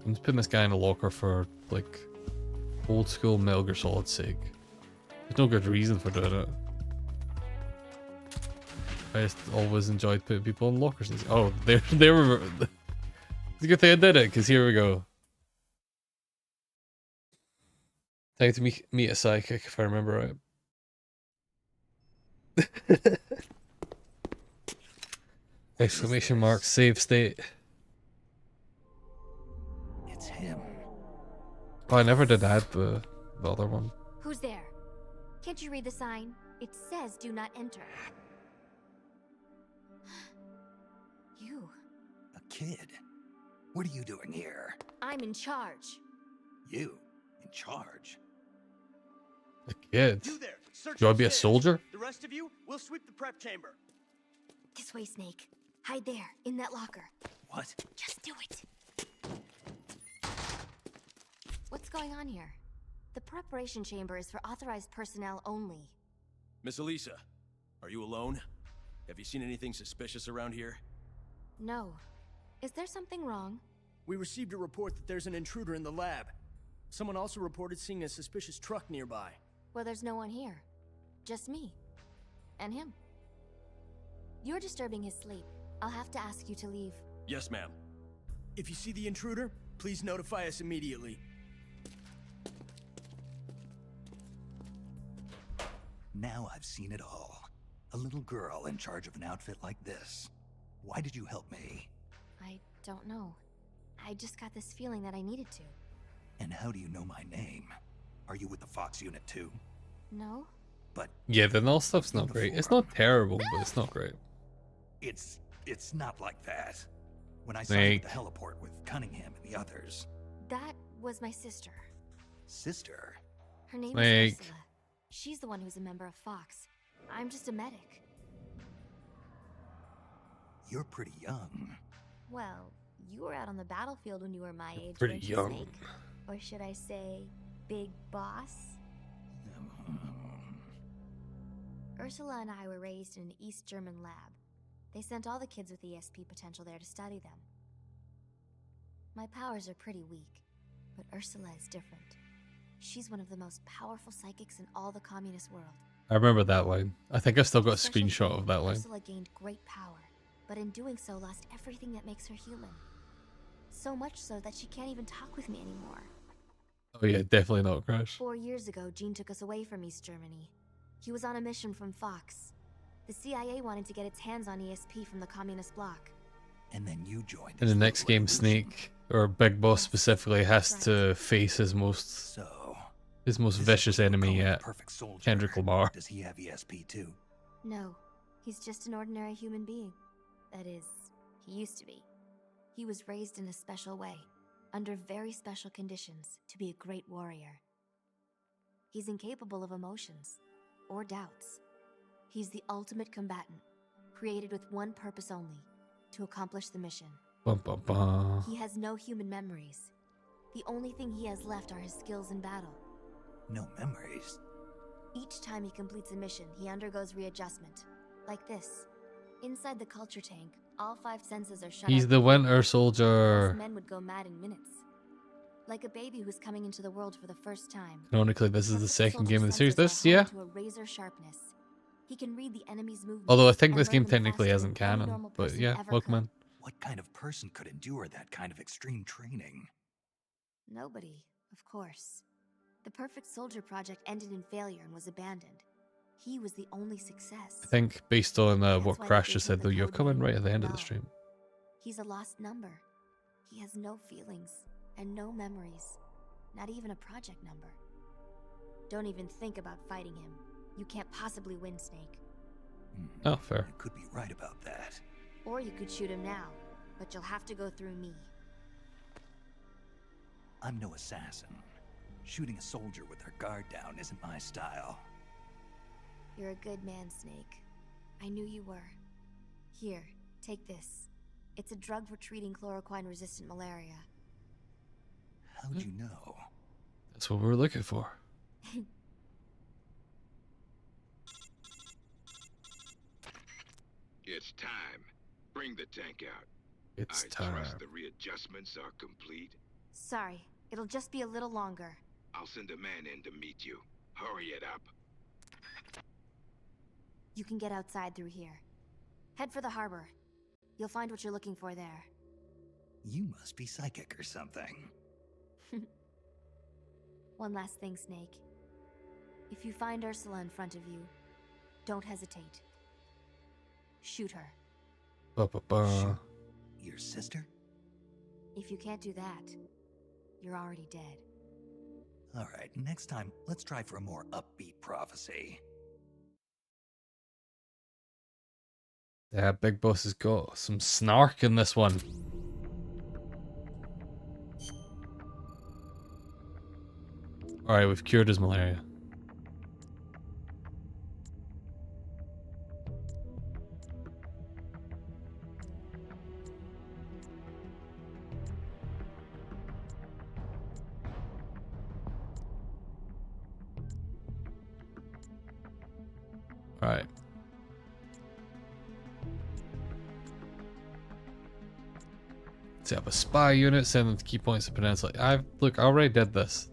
S1: I'm just putting this guy in a locker for, like, old school Metal Gear Solid sake. There's no good reason for doing it. I just always enjoyed putting people in lockers. Oh, they were... It's a good thing I did it, because here we go. Time to meet a psychic, if I remember right. Exclamation mark, save state.
S5: It's him.
S1: Oh, I never did add the other one.
S9: Who's there? Can't you read the sign? It says do not enter. You.
S5: A kid? What are you doing here?
S9: I'm in charge.
S5: You? In charge?
S1: A kid?
S6: You there, search
S1: Do you want to be a
S6: upstairs.
S1: soldier?
S6: The rest of you, we'll sweep the prep chamber.
S9: This way, Snake. Hide there, in that locker.
S5: What?
S9: Just do it. What's going on here? The preparation chamber is for authorized personnel only.
S10: Miss Elisa, are you alone? Have you seen anything suspicious around here?
S9: No. Is there something wrong?
S6: We received a report that there's an intruder in the lab. Someone also reported seeing a suspicious truck nearby.
S9: Well, there's no one here. Just me. And him. You're disturbing his sleep. I'll have to ask you to leave.
S10: Yes, ma'am.
S6: If you see the intruder, please notify us immediately.
S5: Now I've seen it all. A little girl in charge of an outfit like this. Why did you help me?
S9: I don't know. I just got this feeling that I needed to.
S5: And how do you know my name? Are you with the Fox unit too?
S9: No?
S5: But
S1: Yeah, the null stuff's not great. It's not terrible, but it's not great.
S5: it's not like that. When I saw you at the
S1: Snake.
S5: heliport with Cunningham and the others.
S9: That was my sister.
S5: Sister?
S9: Her name
S1: Snake.
S9: is Ursula. She's the one who's a member of Fox. I'm just a medic.
S5: You're pretty young.
S9: Well, You were out on the battlefield when you were my age,
S1: Pretty
S9: weren't you,
S1: young.
S9: Snake? Or should I say, Big Boss? Ursula and I were raised in an East German lab. They sent all the kids with ESP potential there to study them. My powers are pretty weak, but Ursula is different. She's one of the most powerful psychics in all the communist world.
S1: I remember that line. I think I've still got a
S9: Special
S1: screenshot
S9: thing,
S1: of that line.
S9: Ursula gained great power, but in doing so lost everything that makes her human. So much so that she can't even talk with me anymore.
S1: Oh yeah, definitely not Crash.
S9: 4 years ago, Gene took us away from East Germany. He was on a mission from Fox. The CIA wanted to get its hands on ESP from the communist bloc.
S5: And then you joined.
S1: In the next game, Snake, or Big Boss specifically, has to face his most vicious enemy yet, Kendrick Lamar.
S5: Does he have ESP too?
S9: No, he's just an ordinary human being. That is, he used to be. He was raised in a special way, under very special conditions, to be a great warrior. He's incapable of emotions, or doubts. He's the ultimate combatant, created with one purpose only, to accomplish the mission.
S1: Bum, bum, bum.
S9: He has no human memories. The only thing he has left are his skills in battle.
S5: No memories?
S9: Each time he completes a mission, he undergoes readjustment. Like this. Inside the culture tank, all 5 senses are shut
S1: He's
S9: off.
S1: the Winter Soldier.
S9: Most men would go mad in minutes. Like a baby who's coming into the world for the first time.
S1: Canonically, this is the second game in the series.
S9: Senses
S1: This,
S9: are
S1: yeah.
S9: honed to a razor sharpness. He can read the enemy's movements.
S1: Although I think
S9: and
S1: this
S9: learn
S1: game
S9: them
S1: technically
S9: faster
S1: isn't
S9: than any
S1: canon,
S9: normal
S1: but
S9: person
S1: yeah,
S9: ever
S1: welcome
S9: could.
S1: in.
S5: What kind of person could endure that kind of extreme training?
S9: Nobody, of course. The Perfect Soldier project ended in failure and was abandoned. He was the only success.
S1: I think based on what
S9: That's why
S1: Crash
S9: they
S1: just
S9: gave
S1: said,
S9: him
S1: though,
S9: the
S1: you're
S9: code
S1: coming
S9: name
S1: right at the end of the
S9: Null.
S1: stream.
S9: He's a lost number. He has no feelings and no memories. Not even a project number. Don't even think about fighting him. You can't possibly win, Snake.
S1: Oh, fair.
S5: You could be right about that.
S9: Or you could shoot him now, but you'll have to go through me.
S5: I'm no assassin. Shooting a soldier with their guard down isn't my style.
S9: You're a good man, Snake. I knew you were. Here, take this. It's a drug for treating chloroquine-resistant malaria.
S5: How'd you know?
S1: That's what we were looking for.
S2: It's time. Bring the tank out.
S1: It's
S2: I
S1: time.
S2: trust the readjustments are complete.
S9: Sorry, it'll just be a little longer.
S2: I'll send a man in to meet you. Hurry it up.
S9: You can get outside through here. Head for the harbor. You'll find what you're looking for there.
S5: You must be psychic or something.
S9: One last thing, Snake. If you find Ursula in front of you, don't hesitate. Shoot her.
S1: Ba-ba-ba.
S5: Your sister?
S9: If you can't do that, you're already dead.
S5: Alright, next time, let's try for a more upbeat prophecy.
S1: Yeah, Big Boss has got some snark in this one. Alright, we've cured his malaria. Alright. Set up a spy unit, send them to key points of the peninsula. Look, I already did this.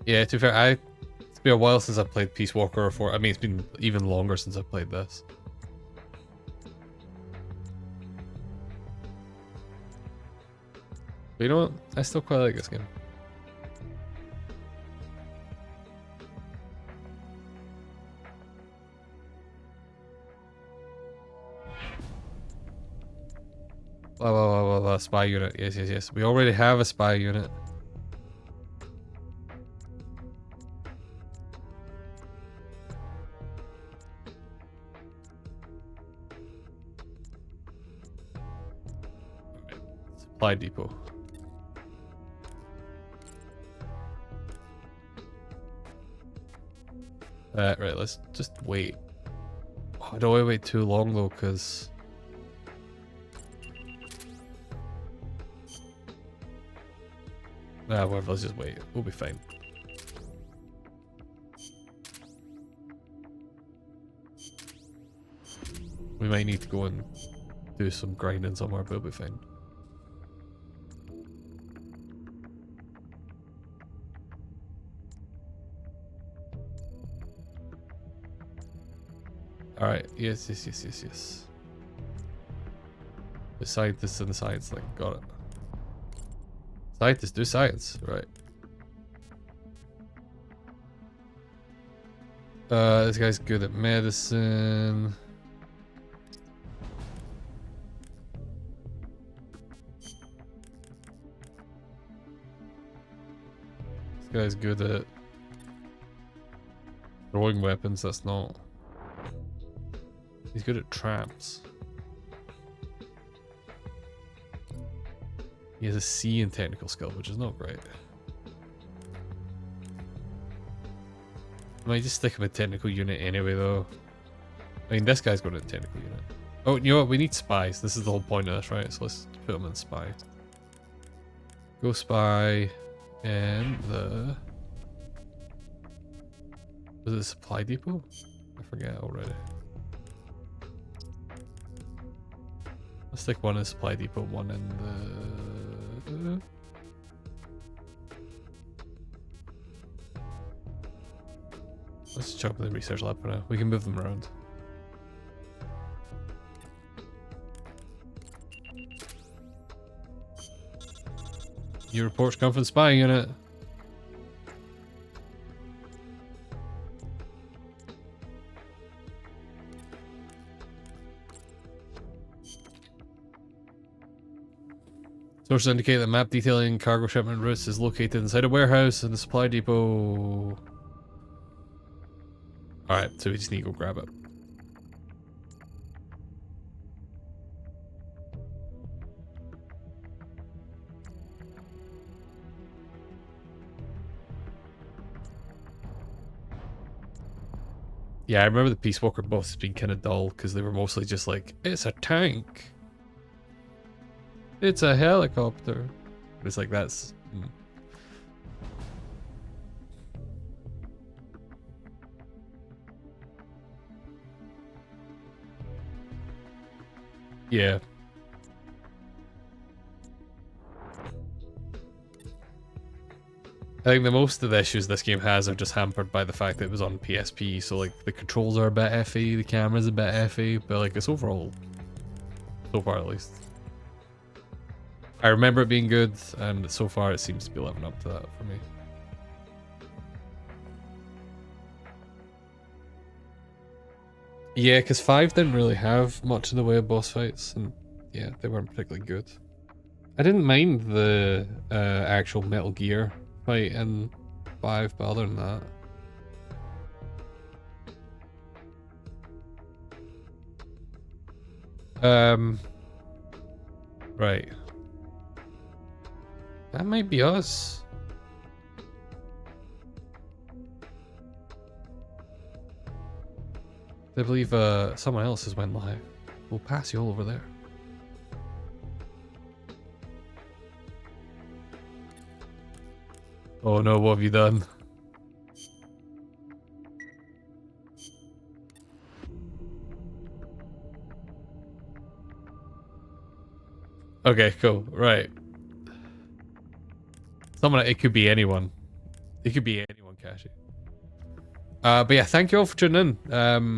S1: Yeah, to be fair, it's been a while since I've played Peace Walker or 4. I mean, it's been even longer since I've played this. But you know what? I still quite like this game. Blah, spy unit. Yes. We already have a spy unit. Supply depot. Right, let's just wait. Oh, I don't want to wait too long though, because... whatever, let's just wait. We'll be fine. We might need to go and do some grinding somewhere, but we'll be fine. Alright, yes. The scientists and the science thing, got it. Scientists do science, right. This guy's good at medicine. This guy's good at throwing weapons, that's not. He's good at traps. He has a C in technical skill, which is not great. I might just stick him in technical unit anyway, though. I mean, this guy's going to technical unit. Oh, you know what? We need spies. This is the whole point of this, right? So let's put him in spy. Go spy in the... Was it a supply depot? I forget already. Let's stick one in the supply depot, one in the... Let's chuck the research lab for now. We can move them around. Your reports come from the spying unit. Sources indicate that map detailing cargo shipment routes is located inside a warehouse in the supply depot. Alright, so we just need to go grab it. Yeah, I remember the Peace Walker bosses being kind of dull because they were mostly just like, it's a tank. It's a helicopter. It's like, that's... Yeah. I think the most of the issues this game has are just hampered by the fact that it was on PSP, so like the controls are a bit iffy, the camera's a bit iffy, but like it's overall, so far at least. I remember it being good, and so far it seems to be living up to that for me. Yeah, because 5 didn't really have much in the way of boss fights, and yeah, they weren't particularly good. I didn't mind the actual Metal Gear fight in 5, but other than that... Right. That might be us. I believe someone else has went live. We'll pass you all over there. Oh no, what have you done? Okay, cool. Right. Someone, it could be anyone. It could be anyone, Kashi. But yeah, thank you all for tuning in.